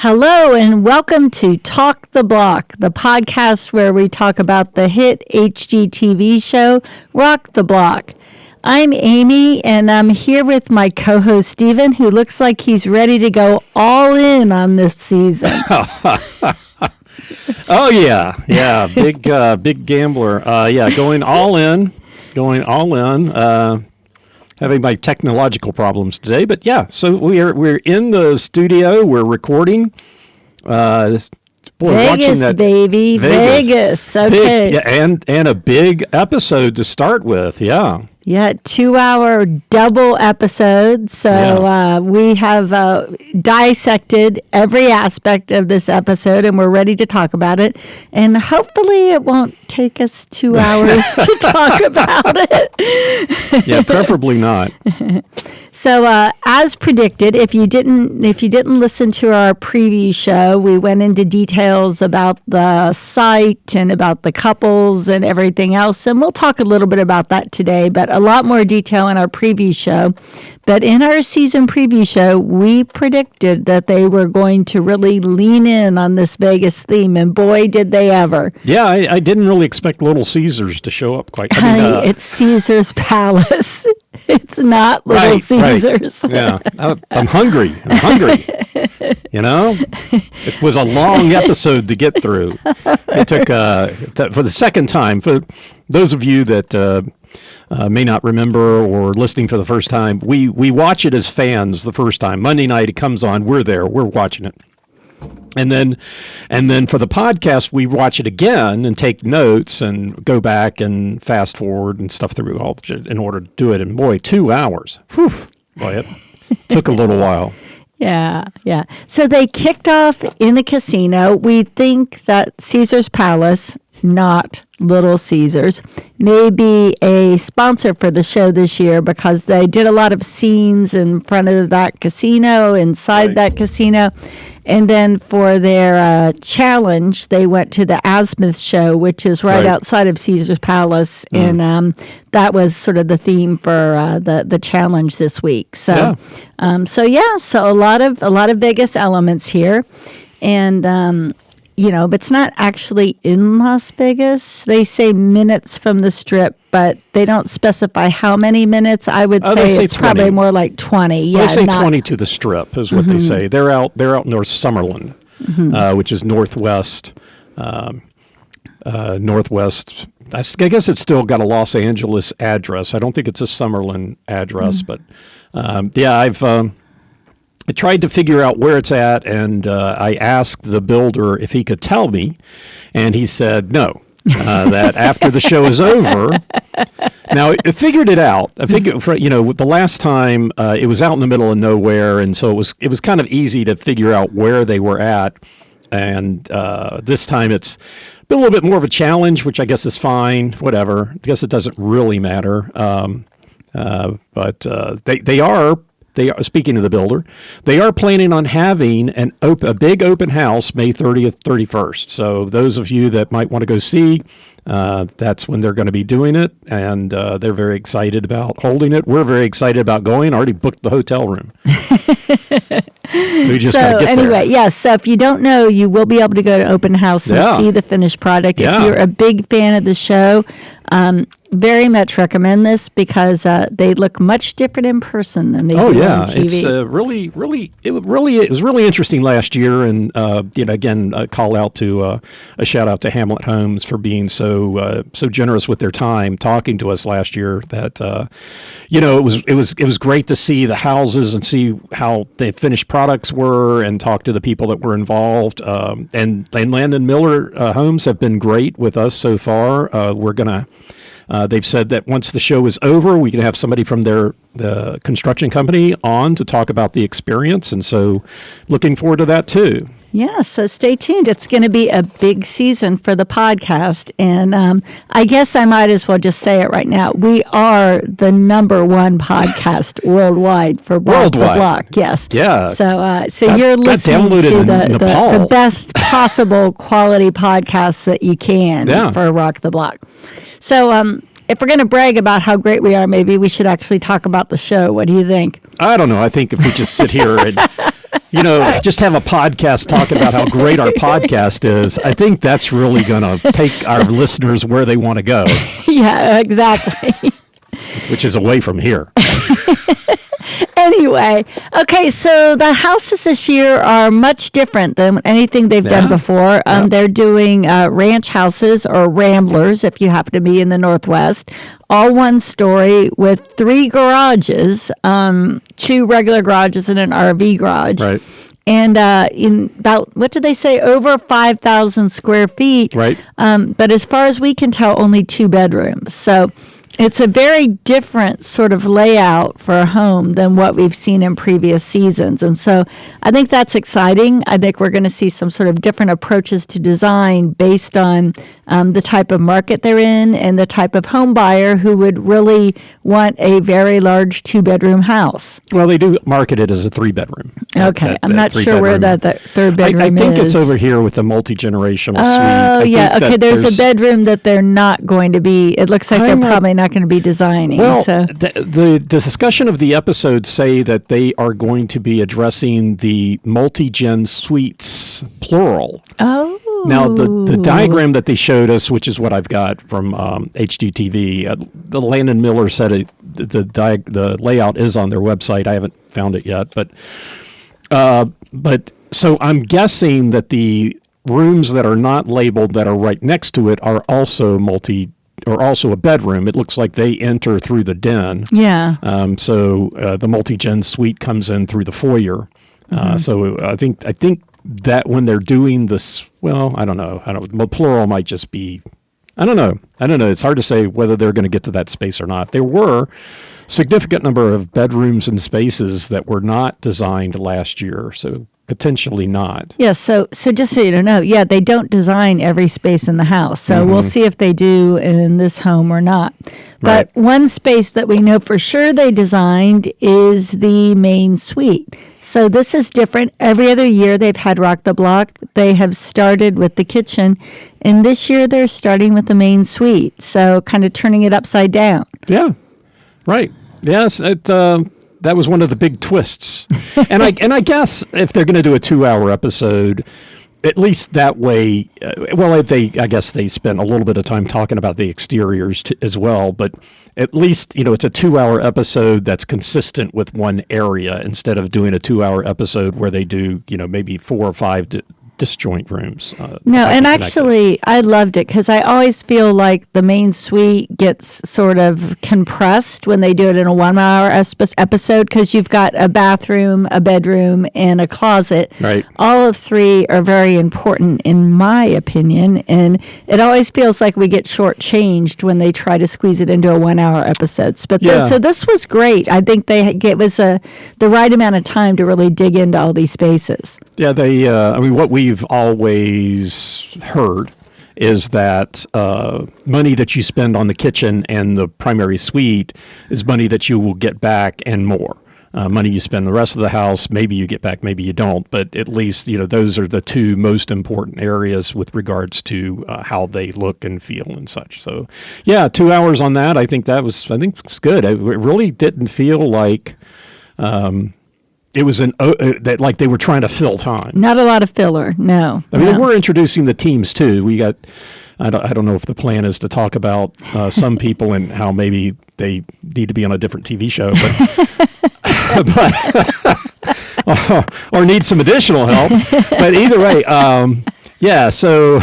Hello and welcome to Talk the Block, the podcast where we talk about the hit HGTV show, Rock the Block. I'm Amy and I'm here with my co-host Stephen, who looks like he's ready to go all in on this season. Oh yeah, big gambler. Going all in. Having my technological problems today, but yeah. So we're in the studio. We're recording. Vegas, watching that baby, Vegas. Okay, and a big episode to start with. Yeah. Yeah, 2-hour double episode. So we have dissected every aspect of this episode, and we're ready to talk about it. And hopefully it won't take us 2 hours to talk about it. Yeah, preferably not. So as predicted, if you didn't listen to our preview show, we went into details about the site and about the couples and everything else. And we'll talk a little bit about that today, but a lot more detail in our preview show. But in our season preview show, we predicted that they were going to really lean in on this Vegas theme, and boy, did they ever. Yeah, I didn't really expect Little Caesars to show up quite. Honey, it's Caesar's Palace. It's not Little Caesars. Right. Yeah, I'm hungry. You know, it was a long episode to get through. It took for the second time. For those of you that may not remember or listening for the first time, we watch it as fans the first time. Monday night it comes on, we're there, we're watching it. And then for the podcast, we watch it again and take notes and go back and fast forward and stuff through all in order to do it. And boy, 2 hours. Whew, boy, it took a little while. Yeah. So they kicked off in a casino. We think that Caesar's Palace, not Little Caesars, may be a sponsor for the show this year because they did a lot of scenes in front of that casino, inside that casino. And then for their challenge, they went to the Asmith show, which is right outside of Caesar's Palace. And that was sort of the theme for the challenge this week. So, so a lot of Vegas elements here. And, but it's not actually in Las Vegas. They say minutes from the Strip, but they don't specify how many minutes. I would say it's 20. Probably more like 20. Yeah, they say 20 to the Strip is what they say. They're out North Summerlin, which is northwest. Northwest. I guess it's still got a Los Angeles address. I don't think it's a Summerlin address, but I tried to figure out where it's at, and I asked the builder if he could tell me, and he said no, that after the show is over. Now, I figured it out. I figured, the last time it was out in the middle of nowhere, and so it was kind of easy to figure out where they were at, and this time it's been a little bit more of a challenge, which I guess is fine, whatever. I guess it doesn't really matter, but they are, speaking of the builder, they are planning on having a big open house May 30th, 31st. So those of you that might want to go see, that's when they're going to be doing it. And they're very excited about holding it. We're very excited about going. I already booked the hotel room. We just got to get there. Yes. So if you don't know, you will be able to go to open house and see the finished product. If you're a big fan of the show, very much recommend this because they look much different in person than they do on TV. It was really interesting last year, and again, a call out to a shout out to Hamlet Homes for being so generous with their time talking to us last year. That it was great to see the houses and see how the finished products were, and talk to the people that were involved. And Landon Miller Homes have been great with us so far. We're gonna. They've said that once the show is over, we can have somebody from the construction company on to talk about the experience. And so looking forward to that too. Yeah, so stay tuned. It's going to be a big season for the podcast. And I guess I might as well just say it right now. We are the #1 podcast worldwide for Rock the Block. Yes. Yeah. So you're listening to the best possible quality podcast that you can for Rock the Block. So if we're going to brag about how great we are, maybe we should actually talk about the show. What do you think? I don't know. I think if we just sit here and just have a podcast talking about how great our podcast is. I think that's really going to take our listeners where they want to go. Yeah, exactly. Which is away from here. Anyway, okay, so the houses this year are much different than anything they've done before. They're doing ranch houses or ramblers, if you happen to be in the Northwest, all one story with 3 garages, 2 regular garages and an RV garage. Right. And in about, what did they say, over 5,000 square feet. Right. But as far as we can tell, only 2 bedrooms. So it's a very different sort of layout for a home than what we've seen in previous seasons. And so I think that's exciting. I think we're going to see some sort of different approaches to design based on the type of market they're in and the type of home buyer who would really want a very large 2-bedroom house. Well, they do market it as a 3-bedroom. Okay. I'm not sure where that 3rd bedroom is. I think it's over here with the multi-generational suite. Oh, yeah. Okay, there's a bedroom that they're not going to be, it looks like they're probably not going to be designing. Well, so. the discussion of the episodes say that they are going to be addressing the multi-gen suites, plural. Oh. Now, the diagram that they showed us, which is what I've got from HGTV, the Landon Miller said the layout is on their website. I haven't found it yet, but so I'm guessing that the rooms that are not labeled that are right next to it are also also a bedroom. It looks like they enter through the den. Yeah. So the multi-gen suite comes in through the foyer. So I think that when they're doing this, well, I don't know. Plural might just be, I don't know. It's hard to say whether they're going to get to that space or not. There were significant number of bedrooms and spaces that were not designed last year. So potentially not. Yeah, so just so you know, they don't design every space in the house. So we'll see if they do in this home or not. But one space that we know for sure they designed is the main suite. So this is different. Every other year they've had Rock the Block. They have started with the kitchen. And this year they're starting with the main suite. So kind of turning it upside down. Yeah, right. Yes, that was one of the big twists. And I guess if they're going to do a 2-hour episode, at least that way, I guess they spent a little bit of time talking about the exteriors as well, but at least, it's a 2-hour episode that's consistent with one area instead of doing a 2-hour episode where they do, maybe 4 or 5 disjoint rooms. No, and actually, I loved it because I always feel like the main suite gets sort of compressed when they do it in a 1-hour episode because you've got a bathroom, a bedroom, and a closet. Right. All of 3 are very important, in my opinion, and it always feels like we get shortchanged when they try to squeeze it into a 1-hour episode. But so this was great. I think it was the right amount of time to really dig into all these spaces. Yeah, what we've always heard is that money that you spend on the kitchen and the primary suite is money that you will get back and more. Money you spend the rest of the house, maybe you get back, maybe you don't. But at least, those are the 2 most important areas with regards to how they look and feel and such. So, 2 hours on that. I think it was good. It really didn't feel like it was that like they were trying to fill time. Not a lot of filler, no. I mean, we're introducing the teams too. We got, I don't know if the plan is to talk about some people and how maybe they need to be on a different TV show, but or need some additional help. But either way, So,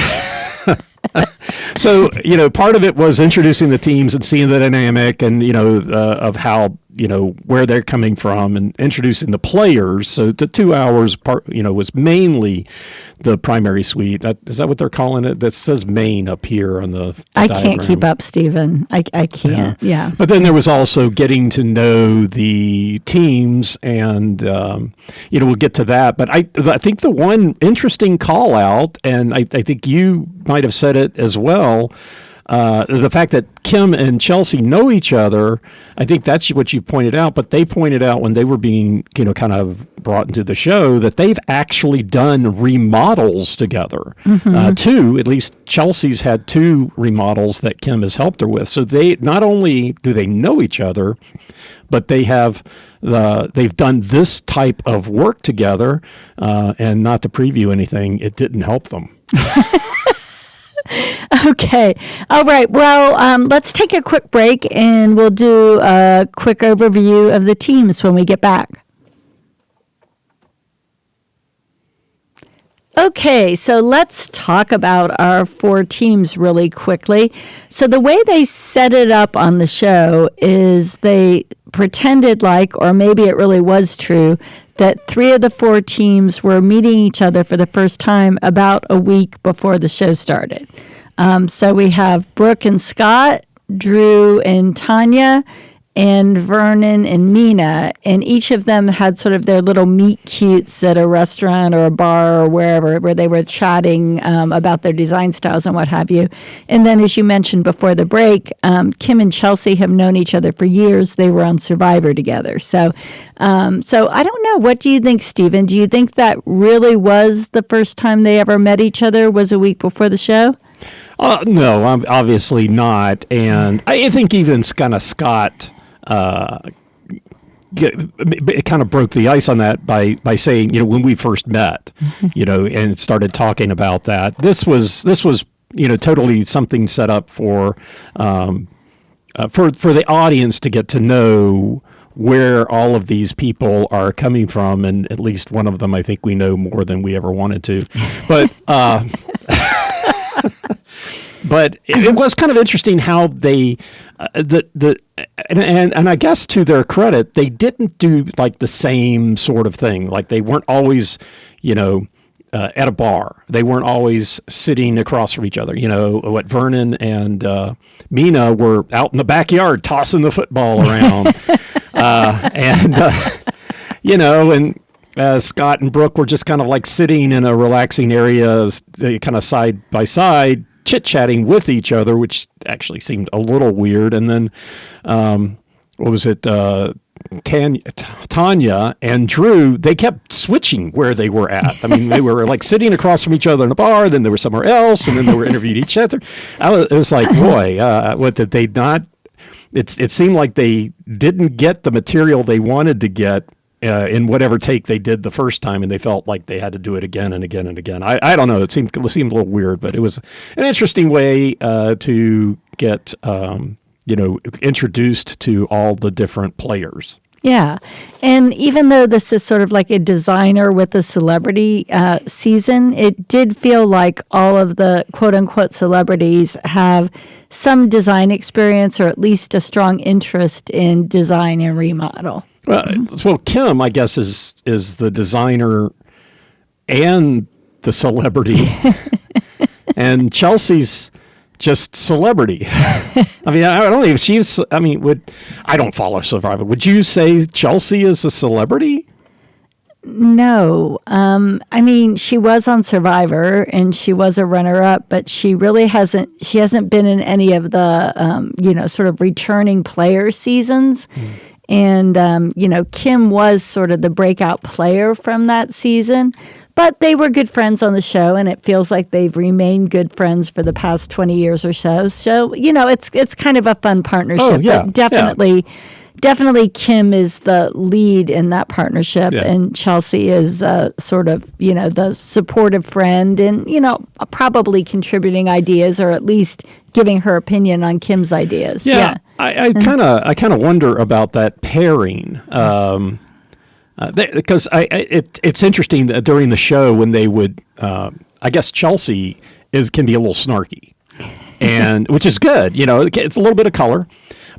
part of it was introducing the teams and seeing the dynamic and, of how, where they're coming from and introducing the players. So the 2 hours was mainly the primary suite. Is that what they're calling it? That says main up here on the I diagram. Can't keep up, Stephen. I can't. Yeah. But then there was also getting to know the teams and, we'll get to that. But I think the one interesting call out, and I think you might have said it as well, the fact that Kim and Chelsea know each other, I think that's what you pointed out. But they pointed out when they were being, kind of brought into the show that they've actually done remodels together. Two, at least Chelsea's had 2 remodels that Kim has helped her with. So they not only do they know each other, but they've done this type of work together. And not to preview anything, it didn't help them. Okay. All right. Well, let's take a quick break and we'll do a quick overview of the teams when we get back. Okay, so let's talk about our 4 teams really quickly. So the way they set it up on the show is they pretended like, or maybe it really was true, that 3 of the 4 teams were meeting each other for the first time about a week before the show started. So we have Brooke and Scott, Drew and Taniya, and Vernon and Mina, and each of them had sort of their little meet cutes at a restaurant or a bar or wherever, where they were chatting about their design styles and what have you. And then, as you mentioned before the break, Kim and Chelsea have known each other for years. They were on Survivor together. So I don't know. What do you think, Stephen? Do you think that really was the first time they ever met each other, was a week before the show? No, obviously not. And I think even kind of Scott it kind of broke the ice on that by saying, when we first met, and started talking about that. This was totally something set up for the audience to get to know where all of these people are coming from, and at least one of them I think we know more than we ever wanted to. But but it was kind of interesting how they and I guess to their credit, they didn't do like the same sort of thing. Like they weren't always, at a bar. They weren't always sitting across from each other. What Vernon and Mina were out in the backyard tossing the football around. And Scott and Brooke were just kind of like sitting in a relaxing area, kind of side by side, chit-chatting with each other, which actually seemed a little weird. And then, Taniya and Drew, they kept switching where they were at. I mean, they were like sitting across from each other in a bar, then they were somewhere else, and then they were interviewing each other. It was like, boy, what did they not? It seemed like they didn't get the material they wanted to get in whatever take they did the first time, and they felt like they had to do it again and again and again. I don't know. It seemed a little weird, but it was an interesting way to get introduced to all the different players. Yeah. And even though this is sort of like a designer with a celebrity season, it did feel like all of the quote-unquote celebrities have some design experience or at least a strong interest in design and remodel. Well, Kim, I guess, is the designer and the celebrity. And Chelsea's just celebrity. I mean, I don't know if she's, I don't follow Survivor. Would you say Chelsea is a celebrity? No. She was on Survivor and she was a runner-up, but she really hasn't been in any of the, sort of returning player seasons. And, Kim was sort of the breakout player from that season. But they were good friends on the show, and it feels like they've remained good friends for the past 20 years or so. So, it's kind of a fun partnership. Oh, yeah, but definitely Kim is the lead in that partnership, and Chelsea is sort of, the supportive friend and, probably contributing ideas or at least giving her opinion on Kim's ideas. Yeah. I kind of wonder about that pairing. Because it's interesting that during the show when they would, I guess Chelsea can be a little snarky, and which is good. It's a little bit of color,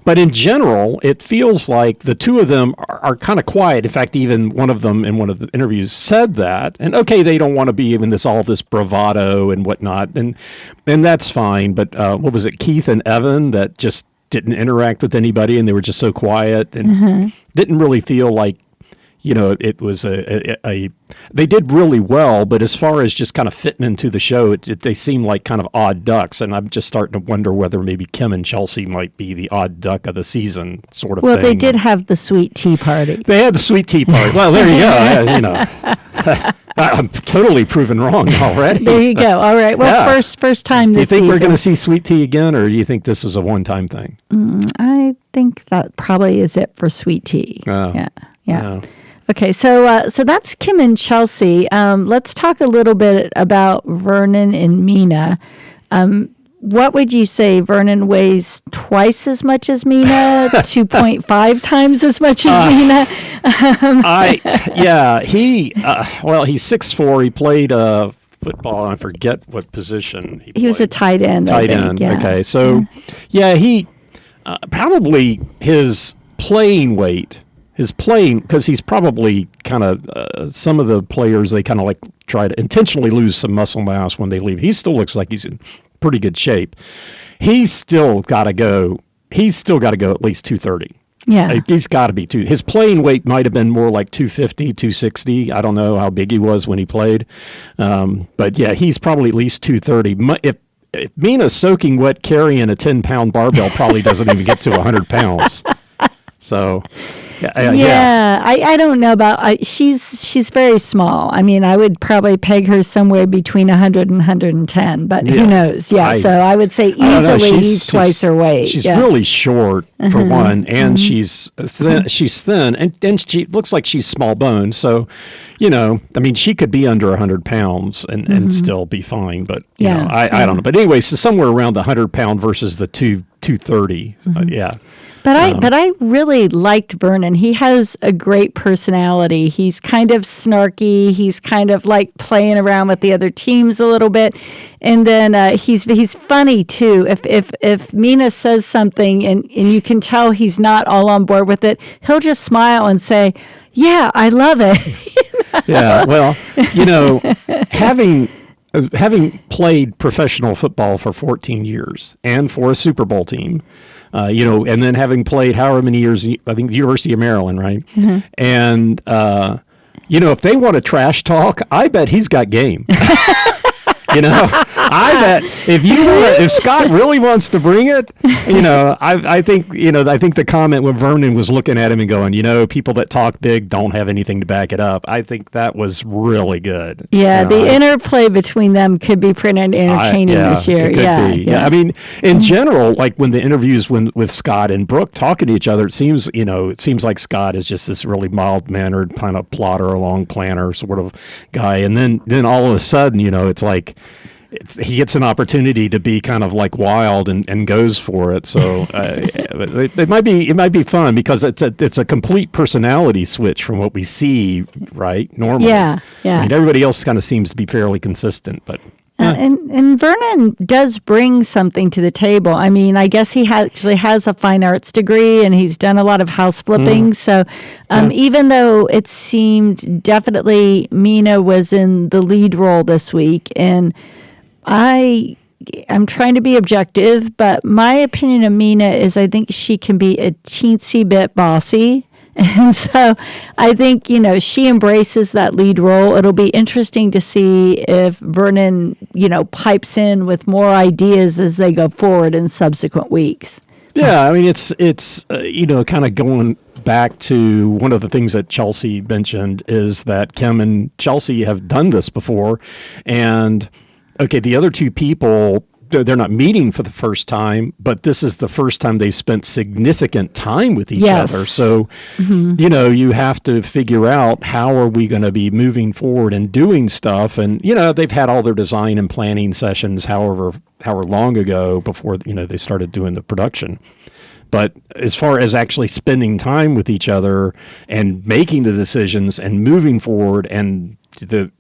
but in general, it feels like the two of them are kind of quiet. In fact, even one of them in one of the interviews said that. And okay, they don't want to be in all this bravado and whatnot, and that's fine. But what was it, Keith and Evan, that just didn't interact with anybody, and they were just so quiet and didn't really feel like it was they did really well, but as far as just kind of fitting into the show, they seem like kind of odd ducks, and I'm just starting to wonder whether maybe Kim and Chelsea might be the odd duck of the season sort of thing. Well, they did have the sweet tea party. They had the sweet tea party. Well, there you go. I'm totally proven wrong already. There you go. All right. Well, first time this season. Do you think we're going to see sweet tea again, or do you think this is a one-time thing? I think that probably is it for sweet tea. Oh. Yeah. Okay, so that's Kim and Chelsea. Let's talk a little bit about Vernon and Mina. What would you say? Vernon weighs twice as much as Mina, 2.5 times as much as Mina. He's 6'4". He played football. I forget what position he played. He was a tight end. Tight end. Yeah. Okay, so he probably his playing weight. Because he's probably kind of, some of the players, they kind of like try to intentionally lose some muscle mass when they leave. He still looks like he's in pretty good shape. He's still got to go at least 230. Yeah. He's got to be his playing weight might have been more like 250, 260. I don't know how big he was when he played. But yeah, he's probably at least 230. If Mina's soaking wet carrying a 10-pound barbell probably doesn't even get to 100 pounds. So, I don't know about. She's very small. I mean, I would probably peg her somewhere between 100 and 110, but who knows? Yeah, so I would say easily he's twice her weight. She's really short for one, and she's thin. She's thin, and she looks like she's small boned. So, I mean, she could be under 100 pounds and still be fine. But I don't know. But anyway, so somewhere around the 100-pound versus the 230. But I really liked Vernon. He has a great personality. He's kind of snarky. He's kind of like playing around with the other teams a little bit, and then he's funny too. If Mina says something and you can tell he's not all on board with it, he'll just smile and say, "Yeah, I love it." Yeah, well, having played professional football for 14 years and for a Super Bowl team. And then having played however many years, I think the University of Maryland, right? And, if they want to trash talk, I bet he's got game. I bet if Scott really wants to bring it, I think the comment when Vernon was looking at him and going, people that talk big don't have anything to back it up. I think that was really good. Yeah, the interplay between them could be pretty entertaining this year. It could be. I mean, in general, like when the interviews with Scott and Brooke talking to each other, it seems like Scott is just this really mild-mannered kind of plotter along planner sort of guy, and then all of a sudden, it's like. He gets an opportunity to be kind of like wild and goes for it. So it might be fun because it's a complete personality switch from what we see normally. Yeah. I mean, everybody else kind of seems to be fairly consistent, but. And Vernon does bring something to the table. I mean, I guess he actually has a fine arts degree and he's done a lot of house flipping. So even though it seemed definitely Mina was in the lead role this week, and I'm trying to be objective, but my opinion of Mina is I think she can be a teensy bit bossy. And so I think, she embraces that lead role. It'll be interesting to see if Vernon, pipes in with more ideas as they go forward in subsequent weeks. Yeah, I mean, it's kind of going back to one of the things that Chelsea mentioned is that Kim and Chelsea have done this before. And okay, the other two people, they're not meeting for the first time, but this is the first time they spent significant time with each other. So, you have to figure out how are we going to be moving forward and doing stuff. And, they've had all their design and planning sessions, however long ago before, they started doing the production. But as far as actually spending time with each other and making the decisions and moving forward and the,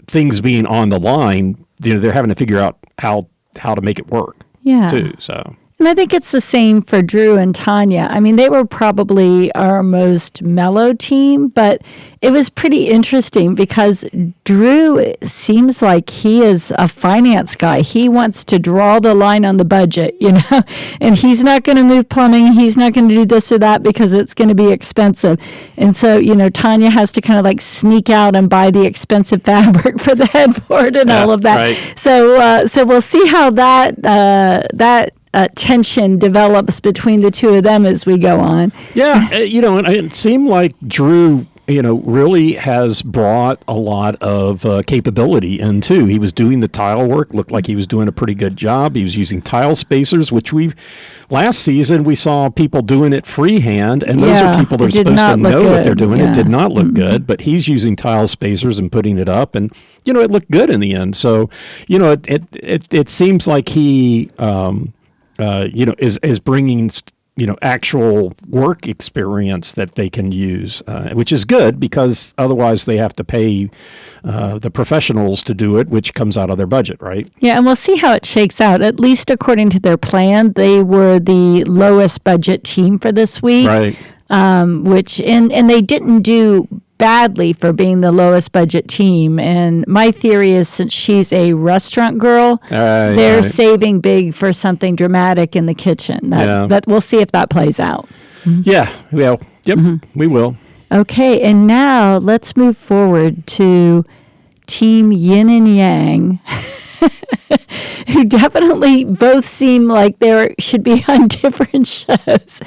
things being on the line, they're having to figure out how to make it work. Yeah. Too. So. And I think it's the same for Drew and Taniya. I mean, they were probably our most mellow team, but it was pretty interesting because Drew seems like he is a finance guy. He wants to draw the line on the budget, and he's not going to move plumbing. He's not going to do this or that because it's going to be expensive. And so, Taniya has to kind of like sneak out and buy the expensive fabric for the headboard and all of that. Right. So we'll see how that tension develops between the two of them as we go on. Yeah, and it seemed like Drew, really has brought a lot of capability in too. He was doing the tile work, looked like he was doing a pretty good job. He was using tile spacers, which last season we saw people doing it freehand, and those are people that are supposed to know what they're doing. Yeah. It did not look good, but he's using tile spacers and putting it up, and it looked good in the end. So, it seems like he is bringing actual work experience that they can use, which is good because otherwise they have to pay the professionals to do it, which comes out of their budget, right? Yeah, and we'll see how it shakes out. At least according to their plan, they were the lowest budget team for this week, right? Which and they didn't do badly for being the lowest budget team. And my theory is, since she's a restaurant girl, they're saving big for something dramatic in the kitchen. That we'll see if that plays out. Mm-hmm. Yeah, well, yep, we will. Okay, and now let's move forward to Team Yin and Yang, who definitely both seem like they should be on different shows.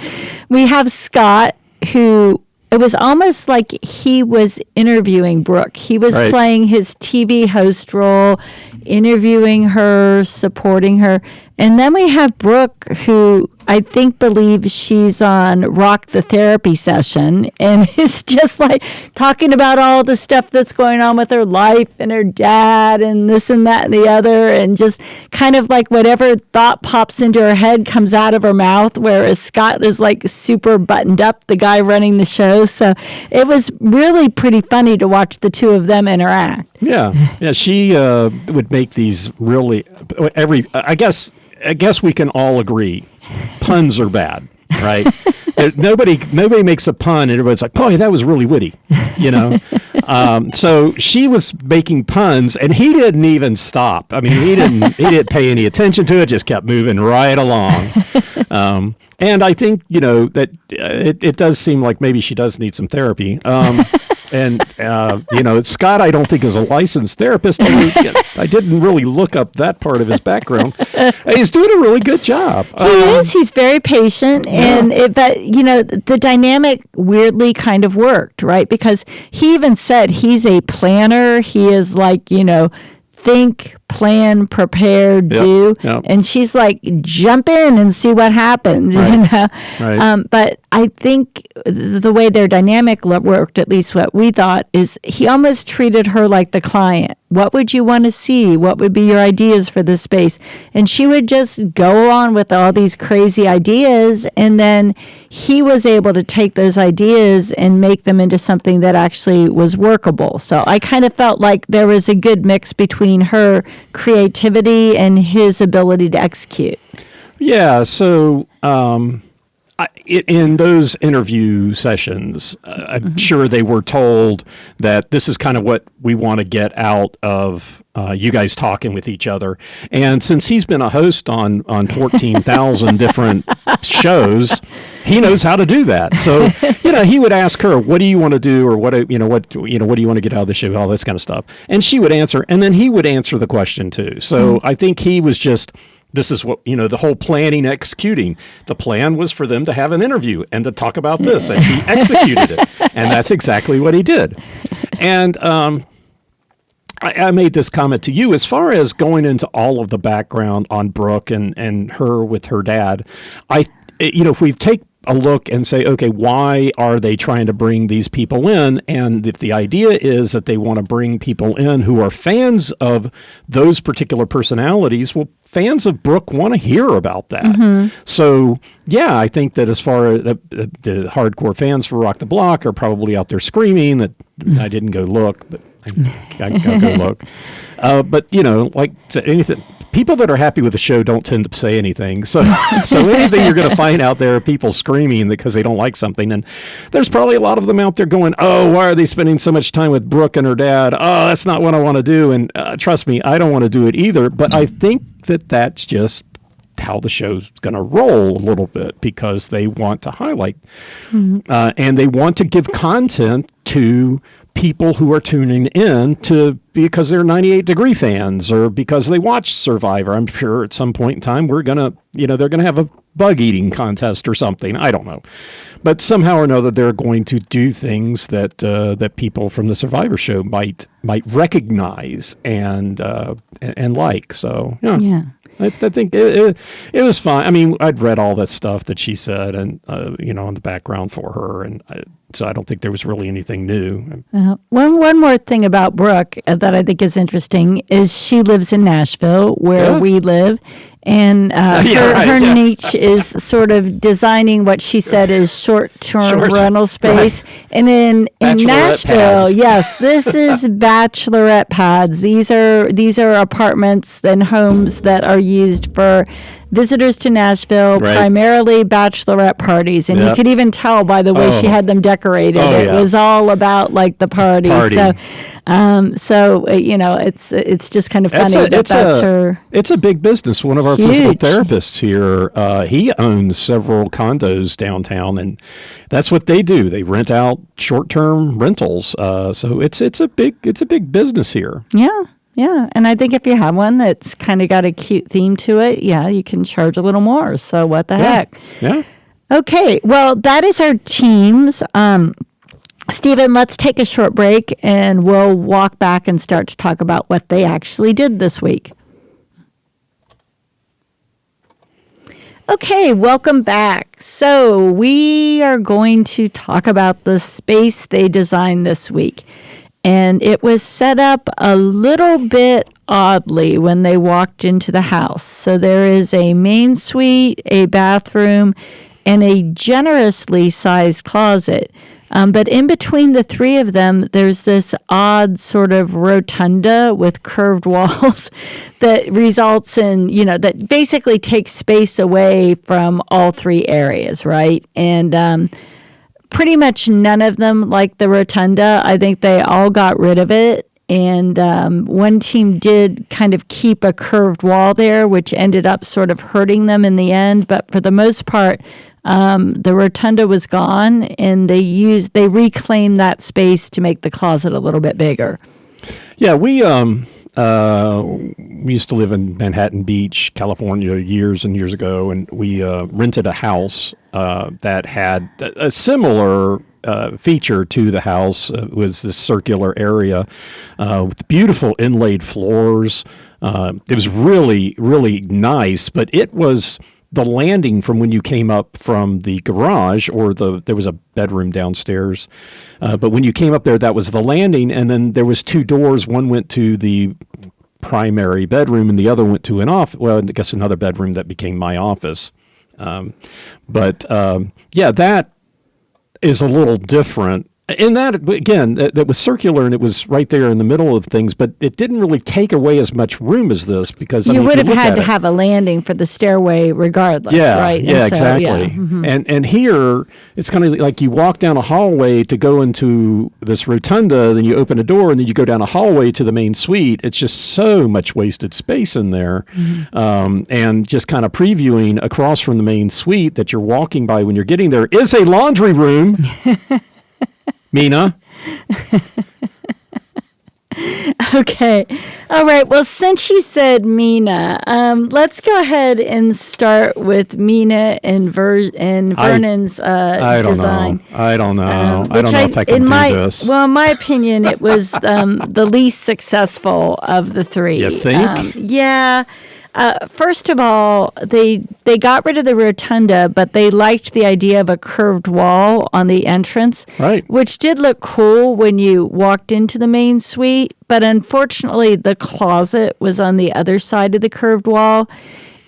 We have Scott, who... It was almost like he was interviewing Brooke. He was playing his TV host role, interviewing her, supporting her. And then we have Brooke, who I think believes she's on Rock the Therapy Session and is just like talking about all the stuff that's going on with her life and her dad and this and that and the other, and just kind of like whatever thought pops into her head comes out of her mouth, whereas Scott is like super buttoned up, the guy running the show. So it was really pretty funny to watch the two of them interact. Yeah, she would make these really I guess we can all agree puns are bad, right? Nobody makes a pun and everybody's like, boy, that was really witty, So she was making puns and he didn't even stop. I mean, he didn't pay any attention to it, just kept moving right along. And I think, that it does seem like maybe she does need some therapy. And Scott, I don't think is a licensed therapist. I didn't really look up that part of his background. He's doing a really good job. He is. He's very patient, and the dynamic weirdly kind of worked, right? Because he even said he's a planner. He is like, think, plan, prepare, do. Yep. And she's like, jump in and see what happens, Right. But I think the way their dynamic worked, at least what we thought, is he almost treated her like the client. What would you want to see? What would be your ideas for this space? And she would just go on with all these crazy ideas, and then he was able to take those ideas and make them into something that actually was workable. So I kind of felt like there was a good mix between her creativity and his ability to execute. Yeah, so in those interview sessions, I'm sure they were told that this is kind of what we want to get out of you guys talking with each other. And since he's been a host on 14,000 different shows, he knows how to do that. So, he would ask her, what do you want to do? Or what do you want to get out of the show? All this kind of stuff. And she would answer, and then he would answer the question too. So I think he was just, this is what, the whole planning, executing. The plan was for them to have an interview and to talk about this, and he executed it. And that's exactly what he did. And I made this comment to you, as far as going into all of the background on Brooke and her with her dad. If we take a look and say, okay, why are they trying to bring these people in? And if the idea is that they want to bring people in who are fans of those particular personalities, well, fans of Brooke want to hear about that. Mm-hmm. So, yeah, I think that as far as the hardcore fans for Rock the Block are probably out there screaming that I didn't go look, but I gotta go look. But, like anything, people that are happy with the show don't tend to say anything. So anything you're going to find out there are people screaming because they don't like something. And there's probably a lot of them out there going, oh, why are they spending so much time with Brooke and her dad? Oh, that's not what I want to do. And trust me, I don't want to do it either. But I think that's just how the show's going to roll a little bit, because they want to highlight and they want to give content to people who are tuning in because they're 98 Degree fans or because they watch Survivor. I'm sure at some point in time they're going to have a bug eating contest or something. I don't know. But somehow or another, they're going to do things that people from the Survivor show might recognize and like. So, yeah. I think it was fine. I mean, I'd read all that stuff that she said and, in the background for her. And so I don't think there was really anything new. One more thing about Brooke that I think is interesting is she lives in Nashville, where we live. And her niche is sort of designing what she said is short-term rental space. Right. And in Nashville, yes, this is bachelorette pads. These are apartments and homes that are used for visitors to Nashville, primarily bachelorette parties. And you could even tell by the way she had them decorated. It was all about like the party. So it's just kind of funny that's her. It's a big business. One of our physical therapists here, he owns several condos downtown, and that's what they do. They rent out short-term rentals. So it's a big business here. Yeah, and I think if you have one that's kind of got a cute theme to it, you can charge a little more. So what the heck? Yeah. Okay, well, that is our teams. Stephen, let's take a short break, and we'll walk back and start to talk about what they actually did this week. Okay, welcome back. So we are going to talk about the space they designed this week. And it was set up a little bit oddly when they walked into the house. So there is a main suite, a bathroom, and a generously sized closet. But in between the three of them, there's this odd sort of rotunda with curved walls that results in, that basically takes space away from all three areas, right? And pretty much none of them like the rotunda. I think they all got rid of it. And one team did kind of keep a curved wall there, which ended up sort of hurting them in the end. But for the most part, the rotunda was gone, and they reclaimed that space to make the closet a little bit bigger. Yeah, we used to live in Manhattan Beach, California, years and years ago, and we rented a house that had a similar feature to the house. It was this circular area with beautiful inlaid floors. It was really, really nice, but it was the landing from when you came up from the garage, or there was a bedroom downstairs. But when you came up there, that was the landing. And then there was two doors. One went to the primary bedroom and the other went to I guess another bedroom that became my office. That is a little different. And that, again, that was circular, and it was right there in the middle of things, but it didn't really take away as much room as this, because you would have had to have a landing for the stairway regardless, right? Yeah, exactly. Mm-hmm. And here, it's kind of like you walk down a hallway to go into this rotunda, then you open a door, and then you go down a hallway to the main suite. It's just so much wasted space in there. Mm-hmm. And just kind of previewing across from the main suite that you're walking by when you're getting there is a laundry room. Mina. Okay. All right. Well, since you said Mina, let's go ahead and start with Mina and Vernon's design. I don't know. I don't know if I can do this. Well, in my opinion, it was the least successful of the three. You think? Yeah. First of all, they got rid of the rotunda, but they liked the idea of a curved wall on the entrance, right? Which did look cool when you walked into the main suite. But unfortunately, the closet was on the other side of the curved wall,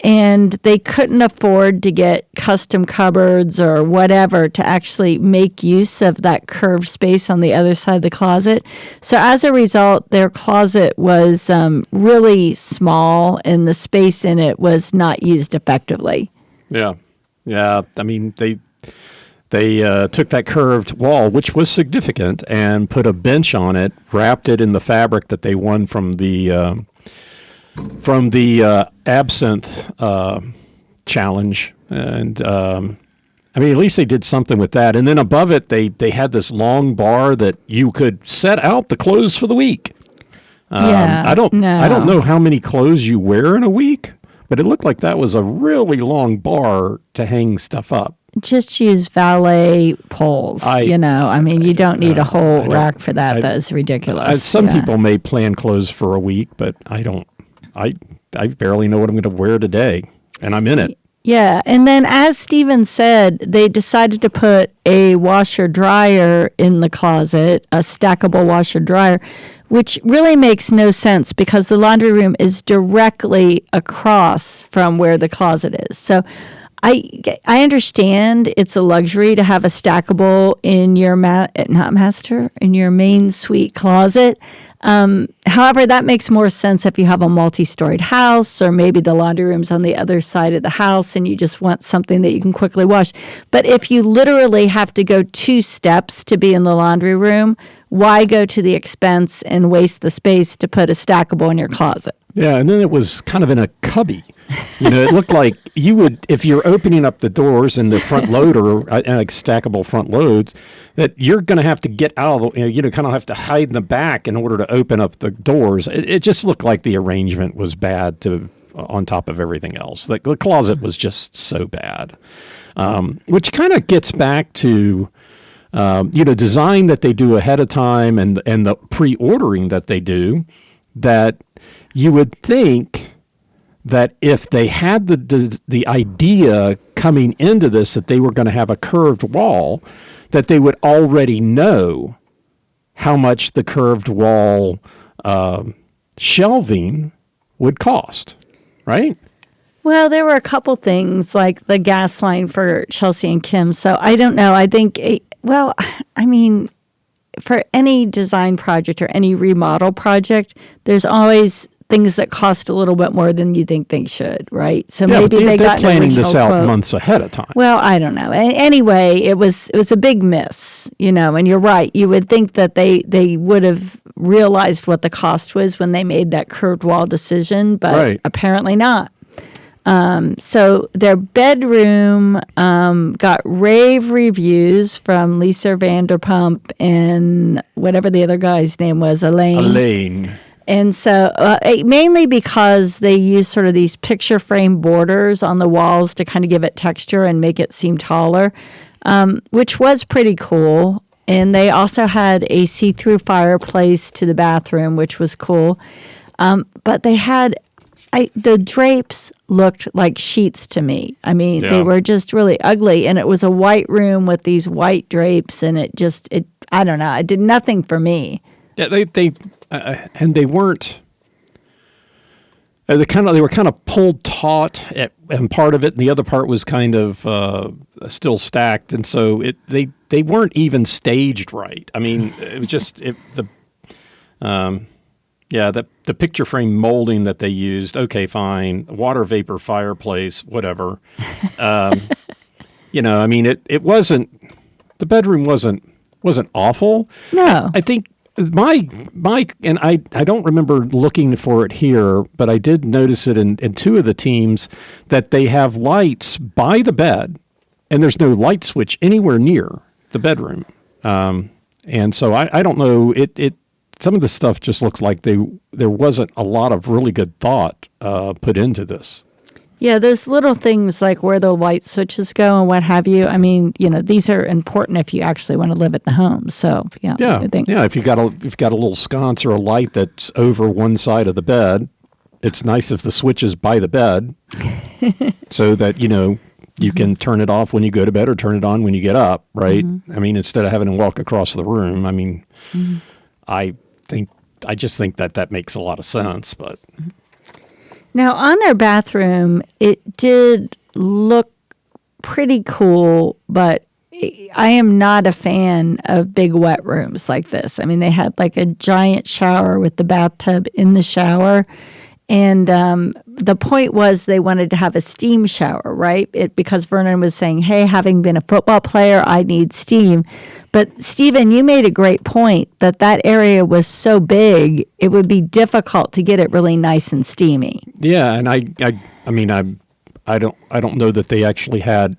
and they couldn't afford to get custom cupboards or whatever to actually make use of that curved space on the other side of the closet. So as a result, their closet was really small and the space in it was not used effectively. Yeah. Yeah. I mean, they took that curved wall, which was significant, and put a bench on it, wrapped it in the fabric that they won from the absinthe challenge. And I mean, at least they did something with that. And then above it, they had this long bar that you could set out the clothes for the week. I don't know how many clothes you wear in a week, but it looked like that was a really long bar to hang stuff up. Just use valet poles, I mean, you don't need a whole rack for that. That is ridiculous. Some people may plan clothes for a week, but I don't. I barely know what I'm going to wear today, and I'm in it. Yeah, and then as Steven said, they decided to put a washer-dryer in the closet, a stackable washer-dryer, which really makes no sense because the laundry room is directly across from where the closet is. So I understand it's a luxury to have a stackable in your in your main suite closet. However, that makes more sense if you have a multi-storied house or maybe the laundry room's on the other side of the house and you just want something that you can quickly wash. But if you literally have to go 2 steps to be in the laundry room, why go to the expense and waste the space to put a stackable in your closet? Yeah, and then it was kind of in a cubby. It looked like you would, if you're opening up the doors in the front loader, like stackable front loads, that you're going to have to get out of the, kind of have to hide in the back in order to open up the doors. It just looked like the arrangement was bad on top of everything else. The closet was just so bad, which kind of gets back to, design that they do ahead of time and the pre-ordering that they do, that you would think that if they had the idea coming into this that they were going to have a curved wall, that they would already know how much the curved wall shelving would cost, right? Well, there were a couple things like the gas line for Chelsea and Kim. So I don't know. I think, for any design project or any remodel project, there's always things that cost a little bit more than you think they should, right? So maybe they're planning this out months ahead of time. Well, I don't know. Anyway, it was a big miss, and you're right. You would think that they would have realized what the cost was when they made that curved wall decision, but apparently not. So their bedroom got rave reviews from Lisa Vanderpump and whatever the other guy's name was, Alain. And so mainly because they use sort of these picture frame borders on the walls to kind of give it texture and make it seem taller, which was pretty cool. And they also had a see-through fireplace to the bathroom, which was cool. But they had the drapes looked like sheets to me. I mean, they were just really ugly. And it was a white room with these white drapes. And I don't know. It did nothing for me. Yeah, and they weren't. They were kind of pulled taut, and part of it, and the other part was kind of still stacked, and so they weren't even staged right. I mean, it was just the picture frame molding that they used. Okay, fine, water vapor fireplace, whatever. I mean, it wasn't. The bedroom wasn't awful. No, I think. My and I don't remember looking for it here, but I did notice it in 2 of the teams that they have lights by the bed, and there's no light switch anywhere near the bedroom. And so I don't know. It some of the stuff just looks like there wasn't a lot of really good thought put into this. Yeah, there's little things like where the light switches go and what have you. I mean, these are important if you actually want to live at the home. So, I think. Yeah, if you've got a little sconce or a light that's over one side of the bed, it's nice if the switch is by the bed so that, you can turn it off when you go to bed or turn it on when you get up, right? Mm-hmm. I mean, instead of having to walk across the room. I mean, I just think that makes a lot of sense, but... Now, on their bathroom, it did look pretty cool, but I am not a fan of big wet rooms like this. I mean, they had like a giant shower with the bathtub in the shower. And the point was they wanted to have a steam shower, right? Because Vernon was saying, hey, having been a football player, I need steam. But Stephen, you made a great point that area was so big, it would be difficult to get it really nice and steamy. Yeah, and I mean, I don't know that they actually had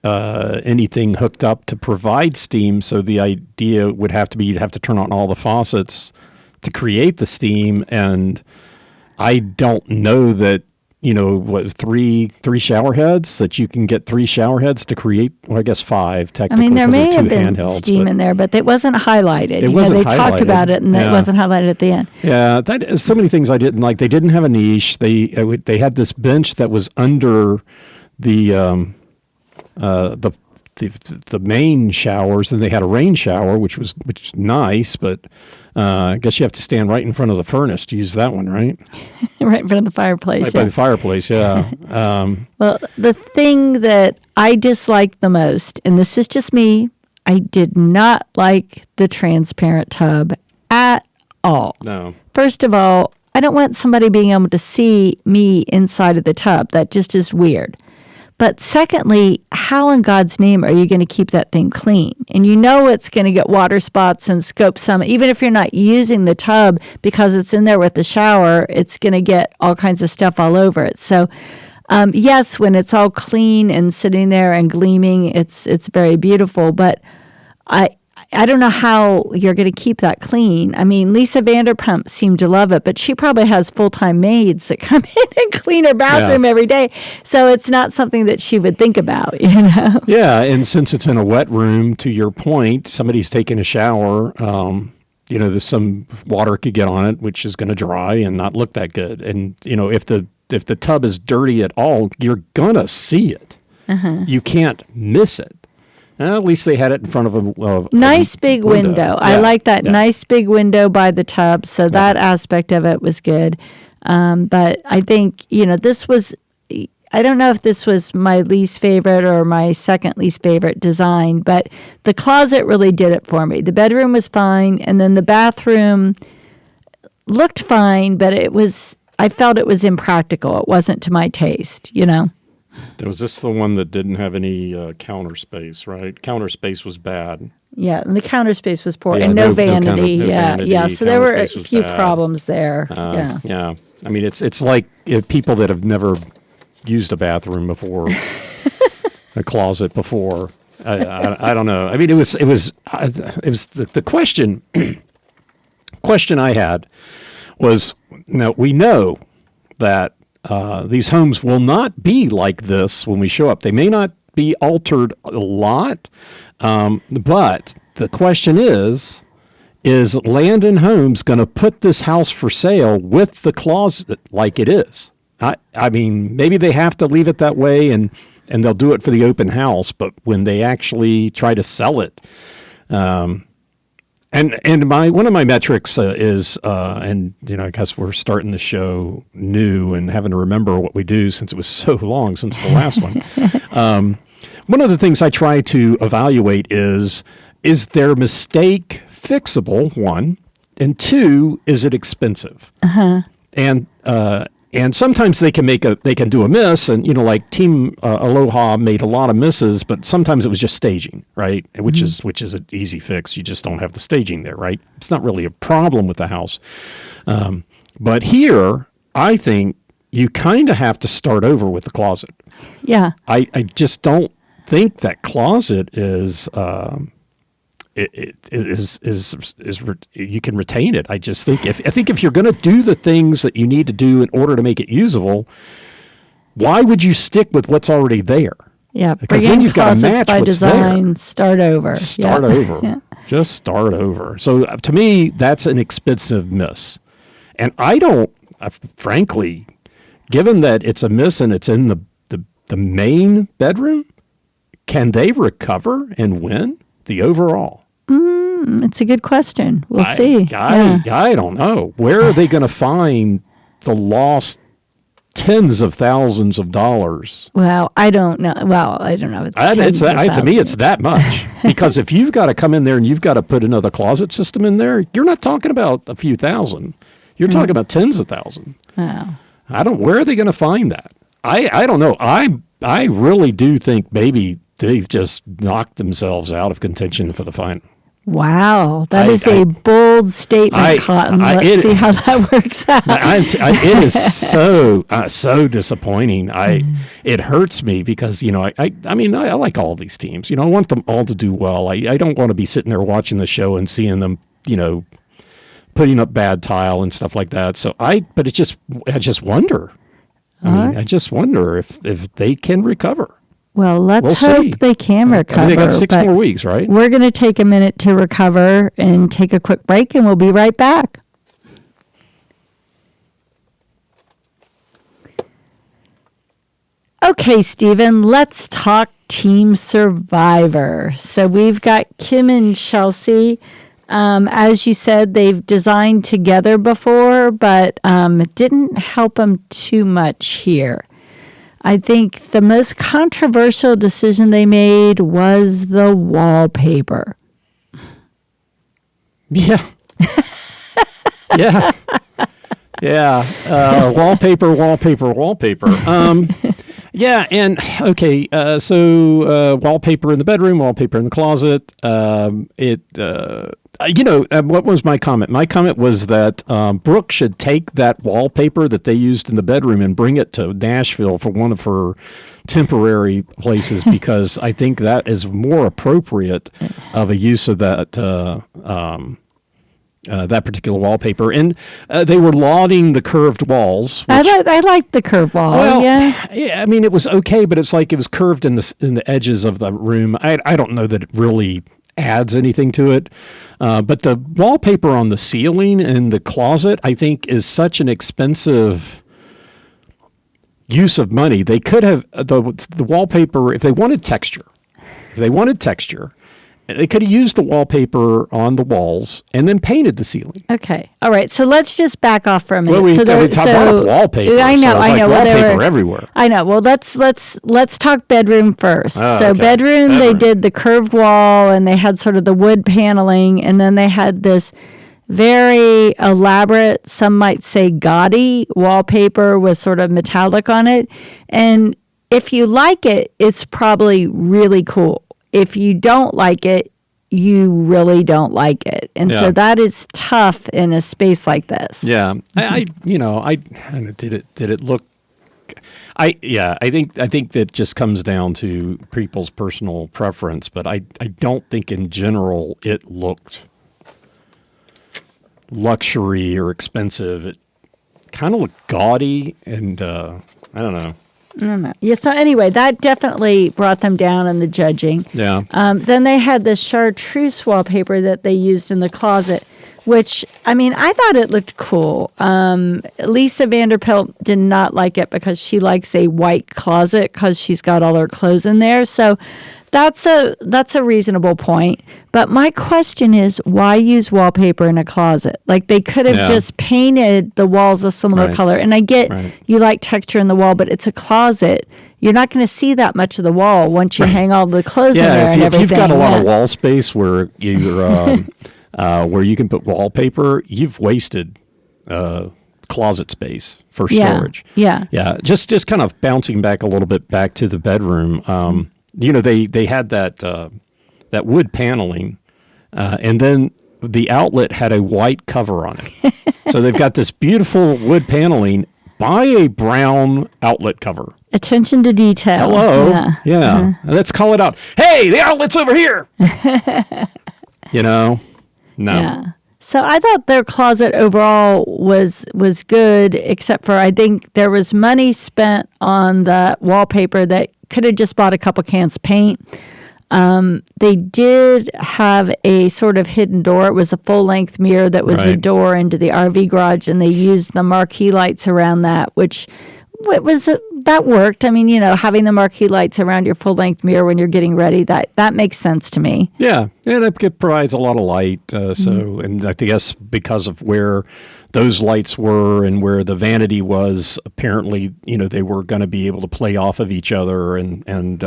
anything hooked up to provide steam. So the idea would have to be you'd have to turn on all the faucets to create the steam. And I don't know that, three shower heads, that you can get 3 shower heads to create, well, I guess 5 technically. I mean, there may have been steam in there, but it wasn't highlighted. They talked about it, and it wasn't highlighted at the end. Yeah, so many things I didn't like. They didn't have a niche. They had this bench that was under the main showers, and they had a rain shower, which is nice, but I guess you have to stand right in front of the furnace to use that one, right? Right in front of the fireplace. Right by the fireplace, yeah. Well, the thing that I disliked the most, and this is just me, I did not like the transparent tub at all. No. First of all, I don't want somebody being able to see me inside of the tub. That just is weird. But secondly, how in God's name are you going to keep that thing clean? And it's going to get water spots and scope some. Even if you're not using the tub because it's in there with the shower, it's going to get all kinds of stuff all over it. So, yes, when it's all clean and sitting there and gleaming, it's very beautiful. But I don't know how you're going to keep that clean. I mean, Lisa Vanderpump seemed to love it, but she probably has full-time maids that come in and clean her bathroom every day. So it's not something that she would think about, Yeah, and since it's in a wet room, to your point, somebody's taking a shower, there's some water could get on it, which is going to dry and not look that good. And, if the tub is dirty at all, you're going to see it. Uh-huh. You can't miss it. At least they had it in front of a nice big window. Yeah. I like that nice big window by the tub. So that aspect of it was good. But I think, this was, I don't know if this was my least favorite or my second least favorite design, but the closet really did it for me. The bedroom was fine. And then the bathroom looked fine, but I felt it was impractical. It wasn't to my taste, Was this the one that didn't have any counter space, right? Counter space was bad. Yeah, and the counter space was poor, and no vanity. Yeah. So there were a few problems there. Yeah. I mean, it's like people that have never used a bathroom before, a closet before. I don't know. I mean, it was the question. Question I had was, we know that. These homes will not be like this when we show up. They may not be altered a lot, but the question is Landon Homes going to put this house for sale with the closet like it is? I mean, maybe they have to leave it that way and they'll do it for the open house, but when they actually try to sell it, And one of my metrics is, I guess we're starting the show new and having to remember what we do since it was so long since the last one. One of the things I try to evaluate is their mistake fixable, 1, and 2, is it expensive? Uh-huh. And sometimes they can do a miss, and like Team Aloha made a lot of misses, but sometimes it was just staging, right? Which is an easy fix. You just don't have the staging there, right? It's not really a problem with the house. But here, I think you kind of have to start over with the closet. Yeah. I just don't think that closet is. It is you can retain it. I just think if you're going to do the things that you need to do in order to make it usable, why would you stick with what's already there? Yeah, because then you've got to match by what's design. there. Start over. Start over. Yeah. Just start over. So to me, that's an expensive miss, and I don't. Frankly, given that it's a miss and it's in the main bedroom, can they recover and win the overall? It's a good question. We'll see. I don't know. Where are they going to find the lost tens of thousands of dollars. Well, I don't know. To me, it's that much. Because if you've got to come in there and you've got to put another closet system in there, you're not talking about a few thousand. You're talking about tens of thousands. Wow. Where are they going to find that? I don't know. I really do think maybe they've just knocked themselves out of contention for the final. Wow, that is a bold statement, Cotton. Let's see how that works out. It is so disappointing. It hurts me because I mean I like all these teams. I want them all to do well. I don't want to be sitting there watching the show and seeing them putting up bad tile and stuff like that. So I just wonder. I just wonder if they can recover. Well, let's hope they can recover. They got 6 more weeks, right? We're going to take a minute to recover and take a quick break, and we'll be right back. Okay, Stephen, let's talk Team Survivor. So we've got Kim and Chelsea. As you said, they've designed together before, but it didn't help them too much here. I think the most controversial decision they made was the wallpaper. Yeah. Wallpaper. Yeah, and okay, so wallpaper in the bedroom, wallpaper in the closet. What was my comment? My comment was that Brooke should take that wallpaper that they used in the bedroom and bring it to Nashville for one of her temporary places because I think that is more appropriate of a use of that that particular wallpaper. And they were lauding the curved walls. I liked the curved wall. Well, yeah. I mean, it was okay, but it's like it was curved in the edges of the room. I don't know that it really adds anything to it. But the wallpaper on the ceiling in the closet, I think, is such an expensive use of money. They could have the wallpaper if they wanted texture. They could have used the wallpaper on the walls and then painted the ceiling. Okay. All right. So let's just back off for a minute. Well, we talked about wallpaper. I know. Wallpaper everywhere. I know. Well, let's talk bedroom first. Bedroom, they did the curved wall and they had sort of the wood paneling, and then they had this very elaborate, some might say gaudy wallpaper with sort of metallic on it. And if you like it, it's probably really cool. If you don't like it, you really don't like it. And so that is tough in a space like this. Yeah. I did it look I think that just comes down to people's personal preference, but I don't think in general it looked luxury or expensive. It kind of looked gaudy and I don't know. Yeah. So anyway, that definitely brought them down in the judging. Yeah. Then they had the chartreuse wallpaper that they used in the closet, which, I mean, I thought it looked cool. Lisa Vanderpump did not like it because she likes a white closet because she's got all her clothes in there. So that's a reasonable point. But my question is, why use wallpaper in a closet? Like, they could have just painted the walls a similar color. And I get you like texture in the wall, but it's a closet. You're not going to see that much of the wall once you hang all the clothes in there and everything. If you've got a lot of wall space where you're where you can put wallpaper, you've wasted closet space for storage. Yeah. Just kind of bouncing back a little bit back to the bedroom. They had that wood paneling, and then the outlet had a white cover on it. So they've got this beautiful wood paneling by a brown outlet cover. Attention to detail. Hello. Yeah. Let's call it out. Hey, the outlet's over here. No. Yeah. So I thought their closet overall was good, except for I think there was money spent on the wallpaper that could have just bought a couple cans of paint. They did have a sort of hidden door. It was a full-length mirror that was a door into the RV garage, and they used the marquee lights around that, which that worked. I mean, having the marquee lights around your full-length mirror when you're getting ready, that makes sense to me. Yeah, and it provides a lot of light. And I guess because of where those lights were and where the vanity was. Apparently, they were going to be able to play off of each other and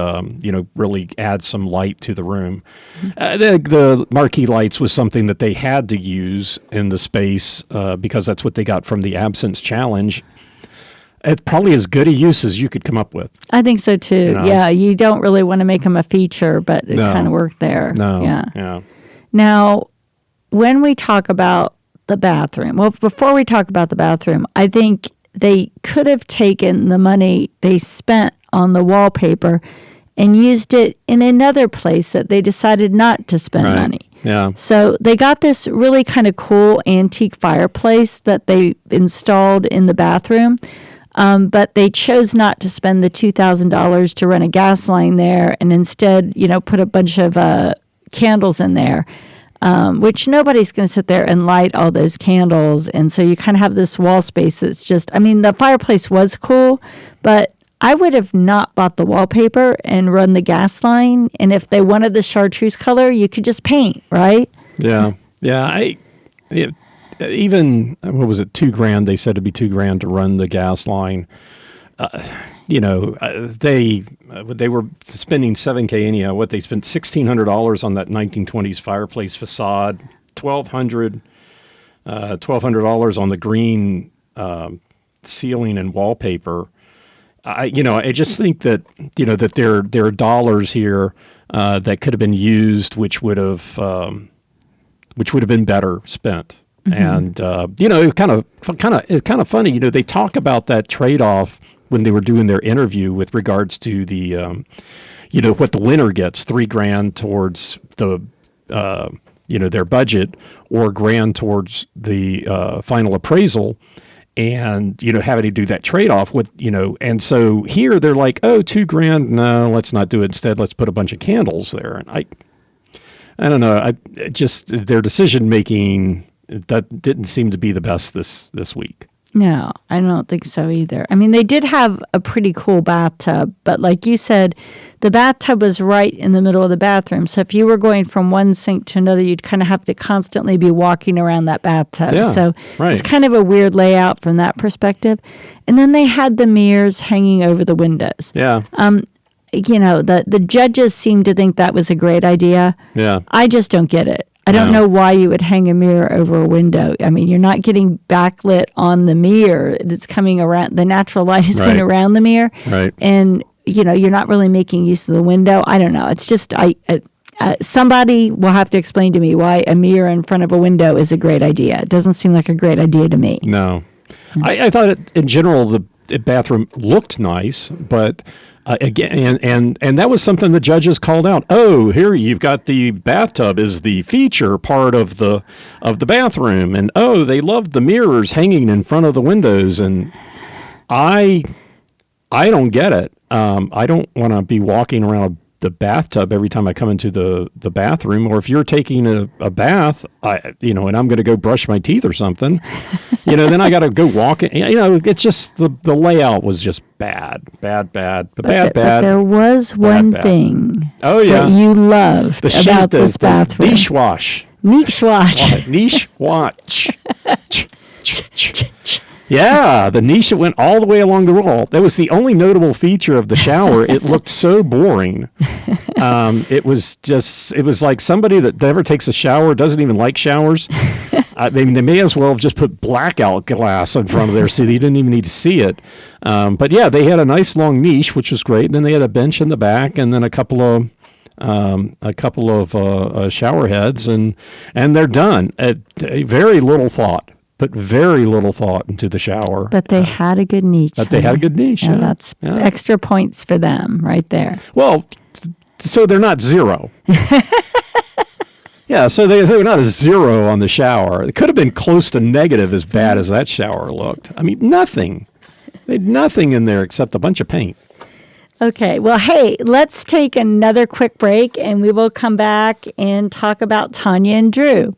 really add some light to the room. The marquee lights was something that they had to use in the space because that's what they got from the Absence Challenge. It's probably as good a use as you could come up with. I think so too. Yeah, you don't really want to make them a feature, but it kind of worked there. No. Yeah. Now, when we talk about the bathroom, before we talk about the bathroom, I think they could have taken the money they spent on the wallpaper and used it in another place that they decided not to spend money. Yeah. So they got this really kind of cool antique fireplace that they installed in the bathroom. But they chose not to spend the $2,000 to run a gas line there and instead, put a bunch of candles in there, which nobody's going to sit there and light all those candles. And so you kind of have this wall space that's just, the fireplace was cool, but I would have not bought the wallpaper and run the gas line. And if they wanted the chartreuse color, you could just paint, right? Yeah. Yeah. Even, what was it, $2,000? They said it'd be $2,000 to run the gas line. They were spending $7,000 anyhow. What they spent $1,600 on that 1920s fireplace facade, $1,200 on the green ceiling and wallpaper. I just think that that there are dollars here that could have been used, which would have been better spent. Mm-hmm. And it's kind of funny. They talk about that trade-off when they were doing their interview with regards to the, what the winner gets, $3,000 towards the, their budget, or $1,000 towards the final appraisal, and having to do that trade-off with And so here they're like, oh, $2,000, no, let's not do it. Instead, let's put a bunch of candles there. And I don't know. Their decision making. That didn't seem to be the best this week. No, I don't think so either. They did have a pretty cool bathtub, but like you said, the bathtub was right in the middle of the bathroom. So if you were going from one sink to another, you'd kind of have to constantly be walking around that bathtub. Yeah, so right. It's kind of a weird layout from that perspective. And then they had the mirrors hanging over the windows. Yeah. The judges seem to think that was a great idea. Yeah. I just don't get it. I don't know why you would hang a mirror over a window. You're not getting backlit on the mirror. It's coming around. The natural light is going around the mirror. Right. And, you're not really making use of the window. I don't know. It's just, somebody will have to explain to me why a mirror in front of a window is a great idea. It doesn't seem like a great idea to me. No. I thought in general the bathroom looked nice, but... again, and that was something the judges called out. Oh, here you've got the bathtub is the feature part of the bathroom, and they loved the mirrors hanging in front of the windows, and I don't get it. I don't want to be walking around the bathtub every time I come into the bathroom, or if you're taking a bath, and I'm going to go brush my teeth or something, then I got to go walk. It's just the layout was just bad. But there was one thing that you loved about this bathroom. Niche wash. Yeah, the niche that went all the way along the wall. That was the only notable feature of the shower. It looked so boring. It was like somebody that never takes a shower, doesn't even like showers. They may as well have just put blackout glass in front of there so you didn't even need to see it. But yeah, they had a nice long niche, which was great. And then they had a bench in the back and then a couple of shower heads, and they're done. Very little thought. Put very little thought into the shower. But they had a good niche. They had a good niche. Yeah, that's extra points for them right there. Well, so they're not zero. Yeah, so they were not a zero on the shower. It could have been close to negative as bad as that shower looked. Nothing. They had nothing in there except a bunch of paint. Okay, well, hey, let's take another quick break, and we will come back and talk about Taniya and Drew.